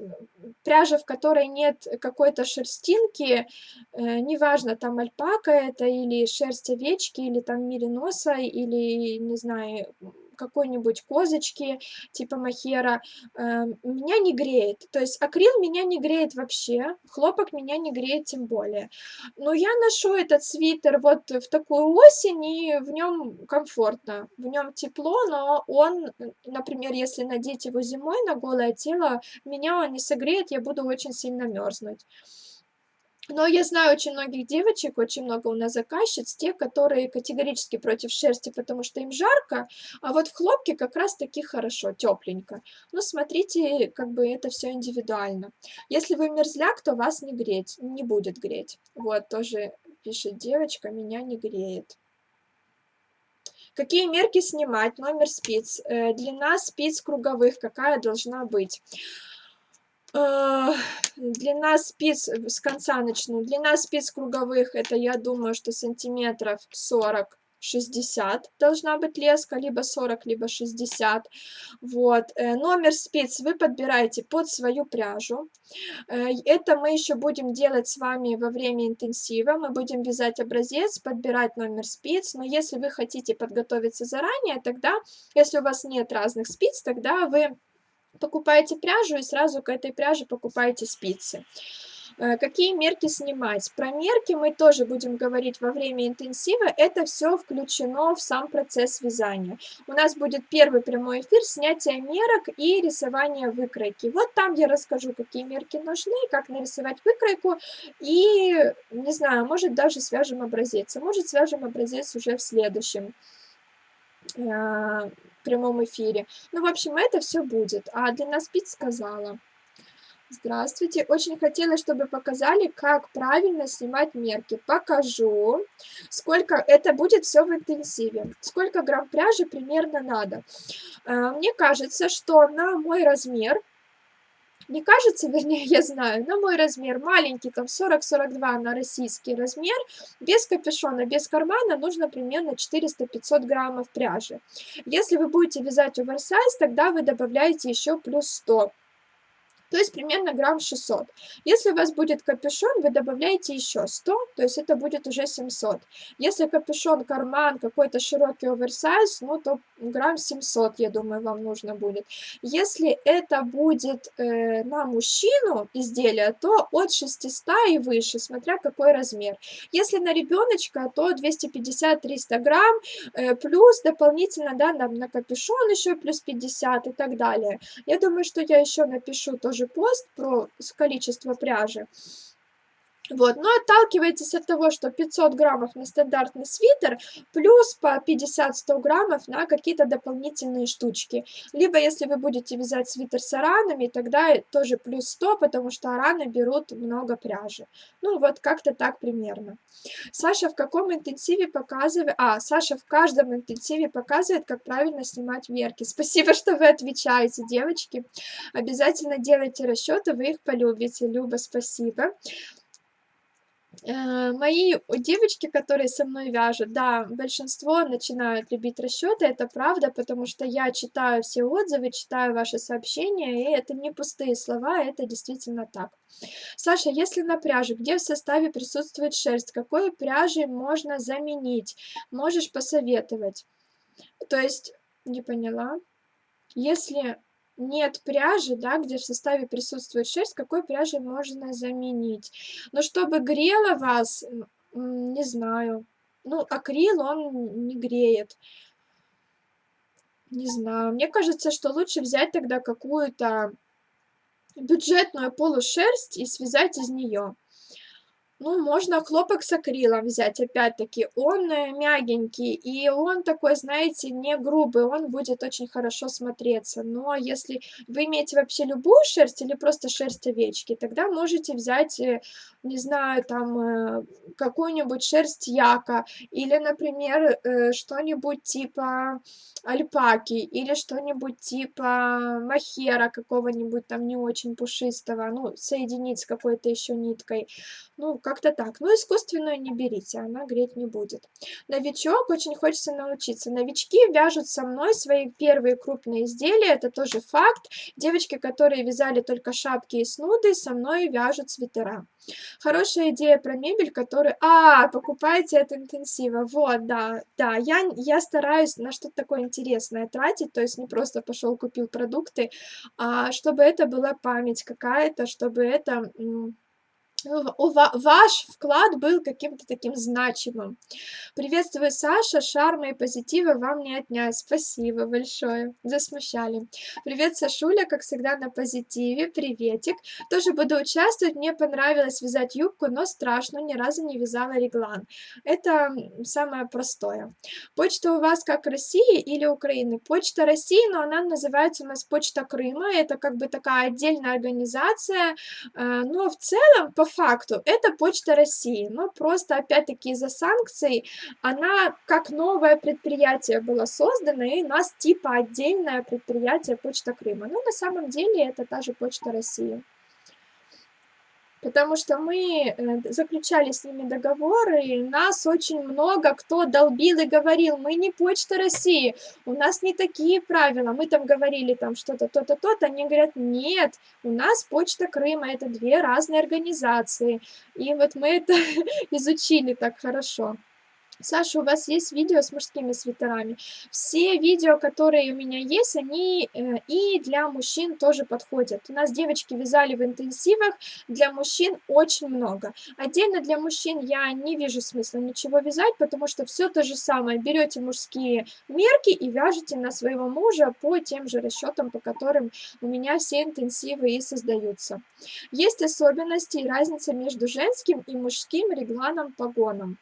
пряжа, в которой нет какой-то шерстинки, неважно, там альпака это или шерсть овечки, или там мериноса, или, не знаю, какой-нибудь козочки, типа мохера, меня не греет. То есть акрил меня не греет вообще, хлопок меня не греет тем более. Но я ношу этот свитер вот в такую осень, и в нем комфортно, в нем тепло, но он, например, если надеть его зимой на голое тело, меня он не согреет, я буду очень сильно мерзнуть. Но я знаю очень многих девочек, очень много у нас заказчиц, те, которые категорически против шерсти, потому что им жарко, а вот в хлопке как раз-таки хорошо, тепленько. Но смотрите, как бы это все индивидуально. Если вы мерзляк, то вас не греть, не будет греть. Вот, тоже пишет девочка, меня не греет. Какие мерки снимать? Номер спиц. Длина спиц круговых, какая должна быть? Длина спиц, с конца начну. Длина спиц круговых, это я думаю, что сантиметров 40-60 должна быть леска, либо 40, либо 60. Вот. Номер спиц вы подбираете под свою пряжу. Это мы еще будем делать с вами во время интенсива. Мы будем вязать образец, подбирать номер спиц. Но если вы хотите подготовиться заранее, тогда, если у вас нет разных спиц, тогда вы покупаете пряжу и сразу к этой пряже покупаете спицы. Какие мерки снимать? Про мерки мы тоже будем говорить во время интенсива. Это все включено в сам процесс вязания. У нас будет первый прямой эфир, снятие мерок и рисование выкройки. Вот там я расскажу, какие мерки нужны, как нарисовать выкройку. И, не знаю, может даже свяжем образец. А может свяжем образец уже в следующем в прямом эфире. Ну, в общем, это все будет. А Длина спиц сказала. Здравствуйте. Очень хотела, чтобы показали, как правильно снимать мерки. Покажу. Сколько это будет все в интенсиве. Сколько грамм пряжи примерно надо. Мне кажется, что на мой размер, не кажется, вернее, я знаю, на мой размер маленький, там 40-42 на российский размер, без капюшона, без кармана нужно примерно 400-500 граммов пряжи. Если вы будете вязать оверсайз, тогда вы добавляете еще плюс 100. То есть примерно грамм 600. Если у вас будет капюшон, вы добавляете еще 100, то есть это будет уже 700. Если капюшон, карман, какой-то широкий оверсайз, ну то грамм 700, я думаю, вам нужно будет. Если это будет на мужчину изделие, то от 600 и выше, смотря какой размер. Если на ребеночка, то 250-300 грамм, плюс дополнительно, да, на капюшон еще плюс 50 и так далее. Я думаю, что я еще напишу тоже пост про количество пряжи. Вот, но отталкивайтесь от того, что 500 граммов на стандартный свитер, плюс по 50-100 граммов на какие-то дополнительные штучки. Либо, если вы будете вязать свитер с аранами, тогда тоже плюс 100, потому что араны берут много пряжи. Ну, вот как-то так примерно. Саша в каком интенсиве показывает... Саша в каждом интенсиве показывает, как правильно снимать мерки. Спасибо, что вы отвечаете, девочки. Обязательно делайте расчеты, вы их полюбите. Люба, спасибо. Мои девочки, которые со мной вяжут, да, большинство начинают любить расчеты, это правда, потому что я читаю все отзывы, читаю ваши сообщения, и это не пустые слова, это действительно так. Саша, если на пряже, где в составе присутствует шерсть, какой пряжей можно заменить? Можешь посоветовать? То есть, не поняла. Если нет пряжи, да, где в составе присутствует шерсть, какой пряжей можно заменить? Но чтобы грело вас, не знаю. Ну, акрил, он не греет. Не знаю. Мне кажется, что лучше взять тогда какую-то бюджетную полушерсть и связать из нее. Ну, можно хлопок с акрилом взять, опять-таки, он мягенький, и он такой, знаете, не грубый, он будет очень хорошо смотреться. Но если вы имеете вообще любую шерсть или просто шерсть овечки, тогда можете взять, не знаю, там, какую-нибудь шерсть яка, или, например, что-нибудь типа альпаки, или что-нибудь типа мохера какого-нибудь там не очень пушистого, ну, соединить с какой-то еще ниткой. Ну, как-то так. Ну, искусственную не берите, она греть не будет. Новичок, очень хочется научиться. Новички вяжут со мной свои первые крупные изделия, это тоже факт. Девочки, которые вязали только шапки и снуды, со мной вяжут свитера. Хорошая идея про мебель, которую... покупайте от интенсива. Вот, да, да. Я стараюсь на что-то такое интересное тратить, то есть не просто пошел купил продукты, а чтобы это была память какая-то, чтобы это... Ваш вклад был каким-то таким значимым. Приветствую, Саша, шарма и позитива вам не отнять. Спасибо большое, засмущали. Привет, Сашуля, как всегда на позитиве, приветик. Тоже буду участвовать, мне понравилось вязать юбку, но страшно, ни разу не вязала реглан. Это самое простое. Почта у вас как России или Украины? Почта России, но она называется у нас Почта Крыма, это как бы такая отдельная организация, но в целом, по факту, это Почта России, но просто опять-таки из-за санкций она как новое предприятие была создана, и у нас типа отдельное предприятие Почта Крыма. Но на самом деле это та же Почта России. Потому что мы заключали с ними договоры, и нас очень много кто долбил и говорил, мы не Почта России, у нас не такие правила. Мы там говорили там что-то, то-то, то-то, они говорят, нет, у нас Почта Крыма, это две разные организации. И вот мы это изучили так хорошо. Саша, у вас есть видео с мужскими свитерами? Все видео, которые у меня есть, они и для мужчин тоже подходят. У нас девочки вязали в интенсивах, для мужчин очень много. Отдельно для мужчин я не вижу смысла ничего вязать, потому что все то же самое. Берете мужские мерки и вяжете на своего мужа по тем же расчетам, по которым у меня все интенсивы и создаются. Есть особенности и разница между женским и мужским регланом-погоном.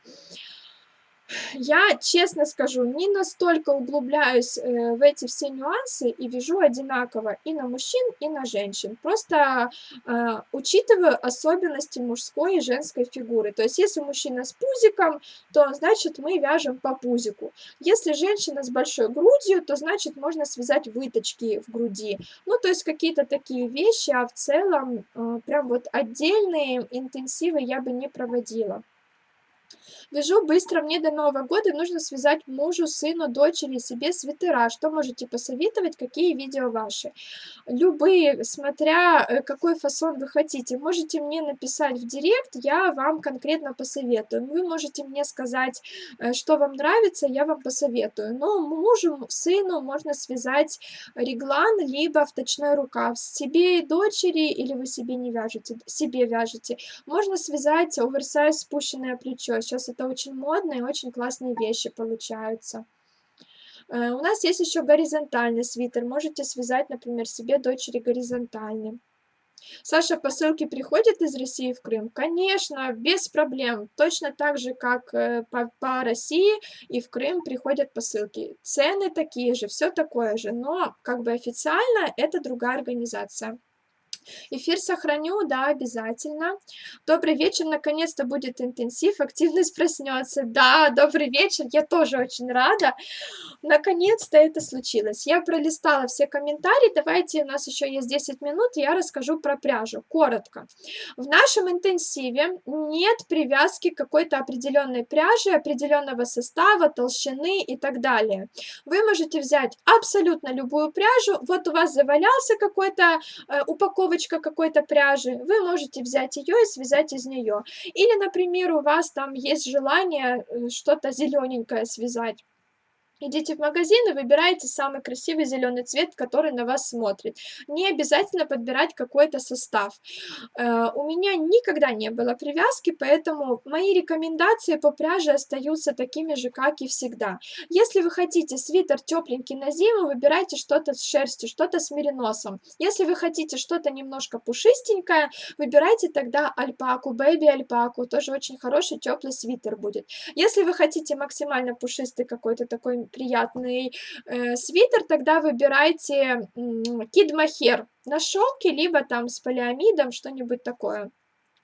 Я, честно скажу, не настолько углубляюсь, в эти все нюансы и вяжу одинаково и на мужчин, и на женщин. Просто, учитываю особенности мужской и женской фигуры. То есть если мужчина с пузиком, то значит мы вяжем по пузику. Если женщина с большой грудью, то значит можно связать выточки в груди. Ну, то есть какие-то такие вещи, а в целом, прям вот отдельные интенсивы я бы не проводила. Вяжу быстро, мне до Нового года нужно связать мужу, сыну, дочери и себе свитера. Что можете посоветовать, какие видео ваши? Любые, смотря, какой фасон вы хотите. Можете мне написать в директ, я вам конкретно посоветую. Вы можете мне сказать, что вам нравится, я вам посоветую. Но мужу, сыну можно связать реглан, либо вточной рукав. Себе и дочери, или вы себе не вяжете, себе вяжете. Можно связать оверсайз спущенное плечо. Сейчас это очень модно и очень классные вещи получаются. У нас есть еще горизонтальный свитер. Можете связать, например, себе дочери горизонтальный. Саша, посылки приходят из России в Крым? Конечно, без проблем. Точно так же, как по России и в Крым приходят посылки. Цены такие же, все такое же, но как бы официально это другая организация. Эфир сохраню, да, обязательно. Добрый вечер, наконец-то будет интенсив, активность проснется. Да, добрый вечер, я тоже очень рада. Наконец-то это случилось. Я пролистала все комментарии. Давайте, у нас еще есть 10 минут, и я расскажу про пряжу. Коротко. В нашем интенсиве нет привязки к какой-то определенной пряже, определенного состава, толщины и так далее. Вы можете взять абсолютно любую пряжу. Вот у вас завалялся какой-то упаковочка какой-то пряжи, вы можете взять ее и связать из нее. Или, например, у вас там есть желание что-то зелененькое связать. Идите в магазин и выбирайте самый красивый зеленый цвет, который на вас смотрит. Не обязательно подбирать какой-то состав. У меня никогда не было привязки, поэтому мои рекомендации по пряже остаются такими же, как и всегда. Если вы хотите свитер тепленький на зиму, выбирайте что-то с шерстью, что-то с мериносом. Если вы хотите что-то немножко пушистенькое, выбирайте тогда альпаку, бэби альпаку, тоже очень хороший теплый свитер будет. Если вы хотите максимально пушистый какой-то такой приятный свитер, тогда выбирайте кид мохер на шелке, либо там с полиамидом, что-нибудь такое.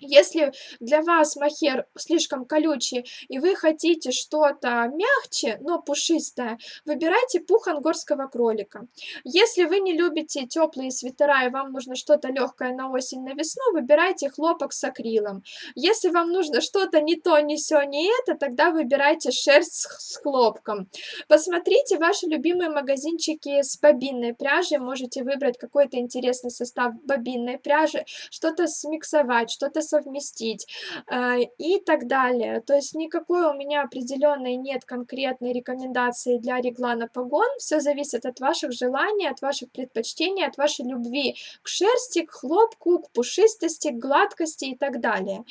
Если для вас мохер слишком колючий и вы хотите что-то мягче, но пушистое, выбирайте пух ангорского кролика. Если вы не любите теплые свитера и вам нужно что-то легкое на осень, на весну, выбирайте хлопок с акрилом. Если вам нужно что-то не то, не сё, не это, тогда выбирайте шерсть с хлопком. Посмотрите ваши любимые магазинчики с бобинной пряжей, можете выбрать какой-то интересный состав бобинной пряжи, что-то смиксовать, что-то совместить, и так далее. То есть никакой у меня определенной нет конкретной рекомендации для реглана погон. Все зависит от ваших желаний, от ваших предпочтений, от вашей любви к шерсти, к хлопку, к пушистости, к гладкости и так далее.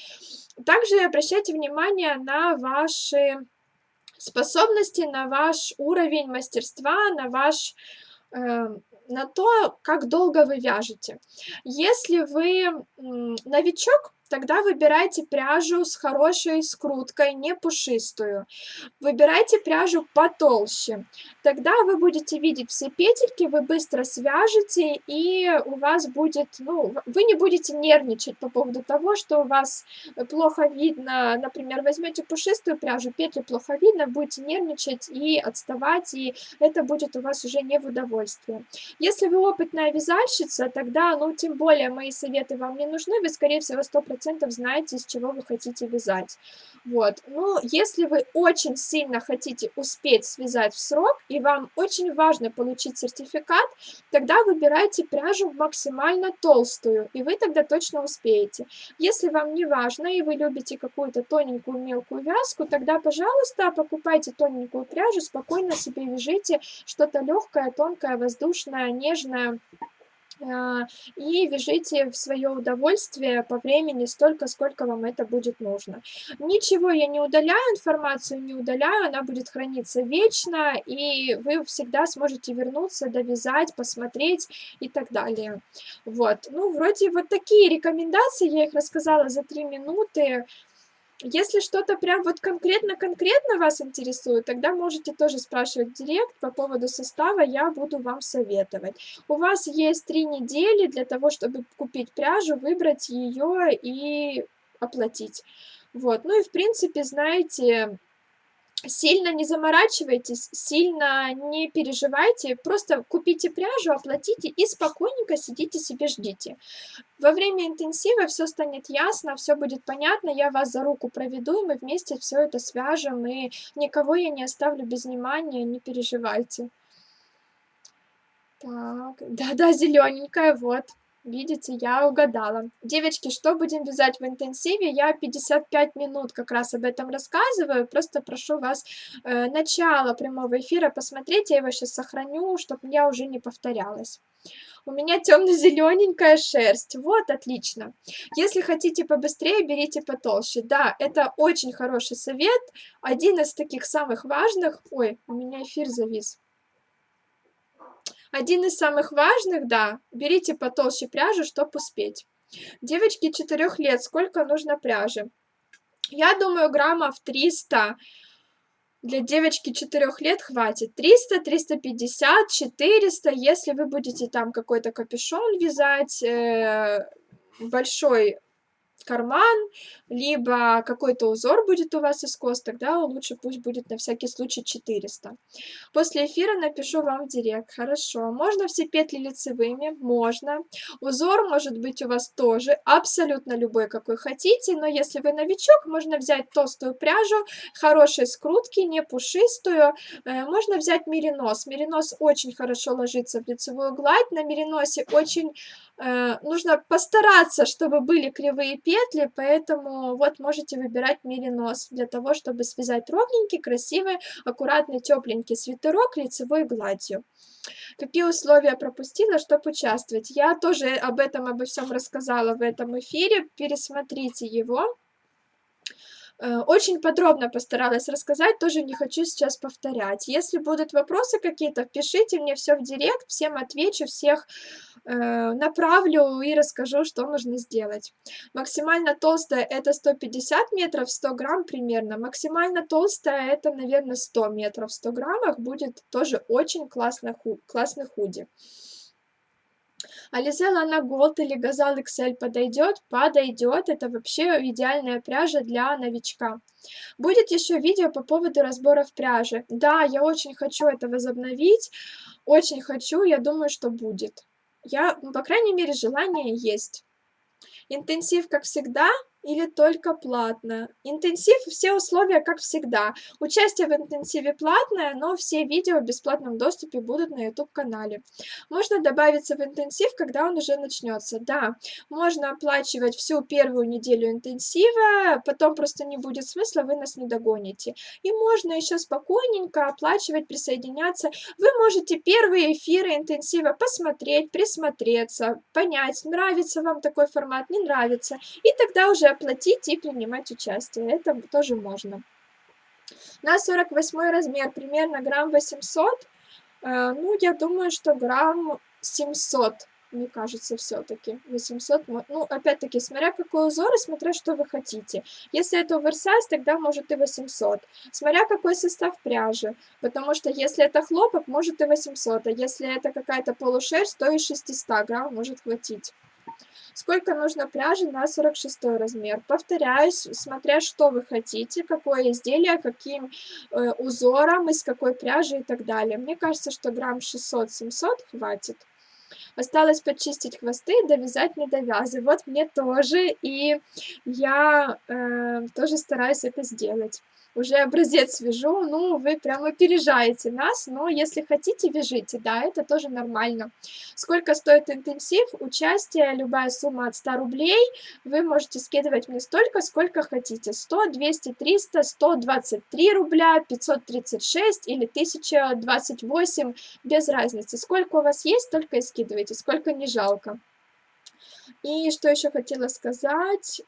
Также обращайте внимание на ваши способности, на ваш уровень мастерства, на ваш на то, как долго вы вяжете. Если вы новичок, тогда выбирайте пряжу с хорошей скруткой, не пушистую. Выбирайте пряжу потолще. Тогда вы будете видеть все петельки, вы быстро свяжете, и у вас будет, ну, вы не будете нервничать по поводу того, что у вас плохо видно. Например, возьмете пушистую пряжу, петли плохо видно, будете нервничать и отставать, и это будет у вас уже не в удовольствие. Если вы опытная вязальщица, тогда, ну, тем более мои советы вам не нужны, вы, скорее всего, 100% знаете, из чего вы хотите вязать. Вот. Но если вы очень сильно хотите успеть связать в срок, и вам очень важно получить сертификат, тогда выбирайте пряжу максимально толстую, и вы тогда точно успеете. Если вам не важно, и вы любите какую-то тоненькую мелкую вязку, тогда, пожалуйста, покупайте тоненькую пряжу, спокойно себе вяжите что-то легкое, тонкое, воздушное, нежное, и вяжите в свое удовольствие по времени столько, сколько вам это будет нужно. Ничего я не удаляю, информацию не удаляю, она будет храниться вечно, и вы всегда сможете вернуться, довязать, посмотреть и так далее. Вот, ну, вроде вот такие рекомендации, я их рассказала за 3 минуты. Если что-то прям вот конкретно вас интересует, тогда можете тоже спрашивать в директ по поводу состава, я буду вам советовать. У вас есть 3 недели для того, чтобы купить пряжу, выбрать ее и оплатить. Вот, ну и в принципе, знаете, сильно не заморачивайтесь, сильно не переживайте, просто купите пряжу, оплатите и спокойненько сидите себе ждите. Во время интенсива все станет ясно, все будет понятно, я вас за руку проведу, и мы вместе все это свяжем, и никого я не оставлю без внимания, не переживайте. Так, да-да, зелененькая, вот. Видите, я угадала. Девочки, что будем вязать в интенсиве? Я 55 минут как раз об этом рассказываю. Просто прошу вас начало прямого эфира посмотреть. Я его сейчас сохраню, чтобы я уже не повторялась. У меня темно-зелененькая шерсть. Вот, отлично. Если хотите побыстрее, берите потолще. Да, это очень хороший совет. Один из таких самых важных... Ой, у меня эфир завис. Один из самых важных, да, берите потолще пряжу, чтобы успеть. Девочки 4 лет, сколько нужно пряжи? Я думаю, граммов 300 для девочки 4 лет хватит. 300, 350, 400, если вы будете там какой-то капюшон вязать, большой карман, либо какой-то узор будет у вас из кос, тогда лучше пусть будет на всякий случай 400. После эфира напишу вам в директ. Хорошо. Можно все петли лицевыми? Можно. Узор может быть у вас тоже абсолютно любой, какой хотите, но если вы новичок, можно взять толстую пряжу, хорошей скрутки, не пушистую. Можно взять меринос. Меринос очень хорошо ложится в лицевую гладь. На мериносе очень нужно постараться, чтобы были кривые петли, поэтому вот можете выбирать меринос для того, чтобы связать ровненький, красивый, аккуратный, тепленький свитерок лицевой гладью. Какие условия пропустила, чтобы участвовать? Я тоже обо всем рассказала в этом эфире, пересмотрите его. Очень подробно постаралась рассказать, тоже не хочу сейчас повторять. Если будут вопросы какие-то, пишите мне все в директ, всем отвечу, всех направлю и расскажу, что нужно сделать. Максимально толстая это 150 метров, 100 грамм примерно. Максимально толстая это, наверное, 100 метров в 100 граммах. Будет тоже очень классный худи. Alizé Lana Gold или Gazal XL подойдет? Подойдет. Это вообще идеальная пряжа для новичка. Будет еще видео по поводу разборов пряжи. Да, я очень хочу это возобновить. Очень хочу. Я думаю, что будет. По крайней мере, желание есть. Интенсив, как всегда, или только платно? Интенсив, все условия, как всегда. Участие в интенсиве платное, но все видео в бесплатном доступе будут на YouTube-канале. Можно добавиться в интенсив, когда он уже начнется. Да, можно оплачивать всю первую неделю интенсива, потом просто не будет смысла, вы нас не догоните. И можно еще спокойненько оплачивать, присоединяться. Вы можете первые эфиры интенсива посмотреть, присмотреться, понять, нравится вам такой формат, не нравится. И тогда уже оплатить и принимать участие. Это тоже можно. На 48 размер, примерно грамм 800. Ну, я думаю, что грамм 700, мне кажется, все-таки. 800, ну, опять-таки, смотря какой узор и смотря, что вы хотите. Если это оверсайз, тогда может и 800. Смотря какой состав пряжи. Потому что если это хлопок, может и 800. А если это какая-то полушерсть, то и 600 грамм может хватить. Сколько нужно пряжи на 46 размер? Повторяюсь, смотря что вы хотите, какое изделие, каким узором, из какой пряжи и так далее. Мне кажется, что грамм 600-700 хватит. Осталось почистить хвосты, довязать недовязы. Вот мне тоже, и я тоже стараюсь это сделать. Уже образец вяжу, ну, вы прям опережаете нас, но если хотите, вяжите, да, это тоже нормально. Сколько стоит интенсив? Участие, любая сумма от 100 рублей, вы можете скидывать мне столько, сколько хотите. 100, 200, 300, 123 рубля, 536 или 1028, без разницы. Сколько у вас есть, столько и скидывайте, сколько не жалко. И что еще хотела сказать?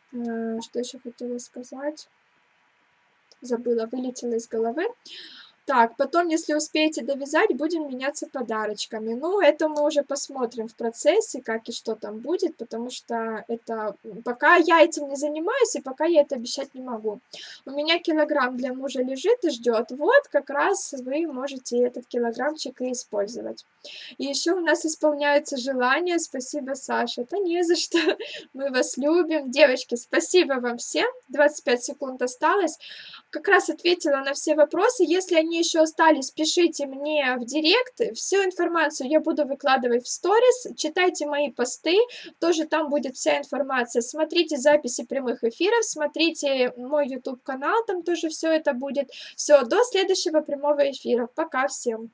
Забыла, вылетела из головы. Так, потом, если успеете довязать, будем меняться подарочками. Ну, это мы уже посмотрим в процессе, как и что там будет, потому что это пока я этим не занимаюсь, и пока я это обещать не могу. У меня килограмм для мужа лежит и ждет. Вот, как раз вы можете этот килограммчик и использовать. И еще у нас исполняются желания. Спасибо, Саша. Да не за что. Мы вас любим. Девочки, спасибо вам всем. 25 секунд осталось. Как раз ответила на все вопросы. Если они еще остались, пишите мне в директ. Всю информацию я буду выкладывать в сторис. Читайте мои посты, тоже там будет вся информация. Смотрите записи прямых эфиров, смотрите мой YouTube канал, там тоже все это будет. Все, до следующего прямого эфира. Пока всем.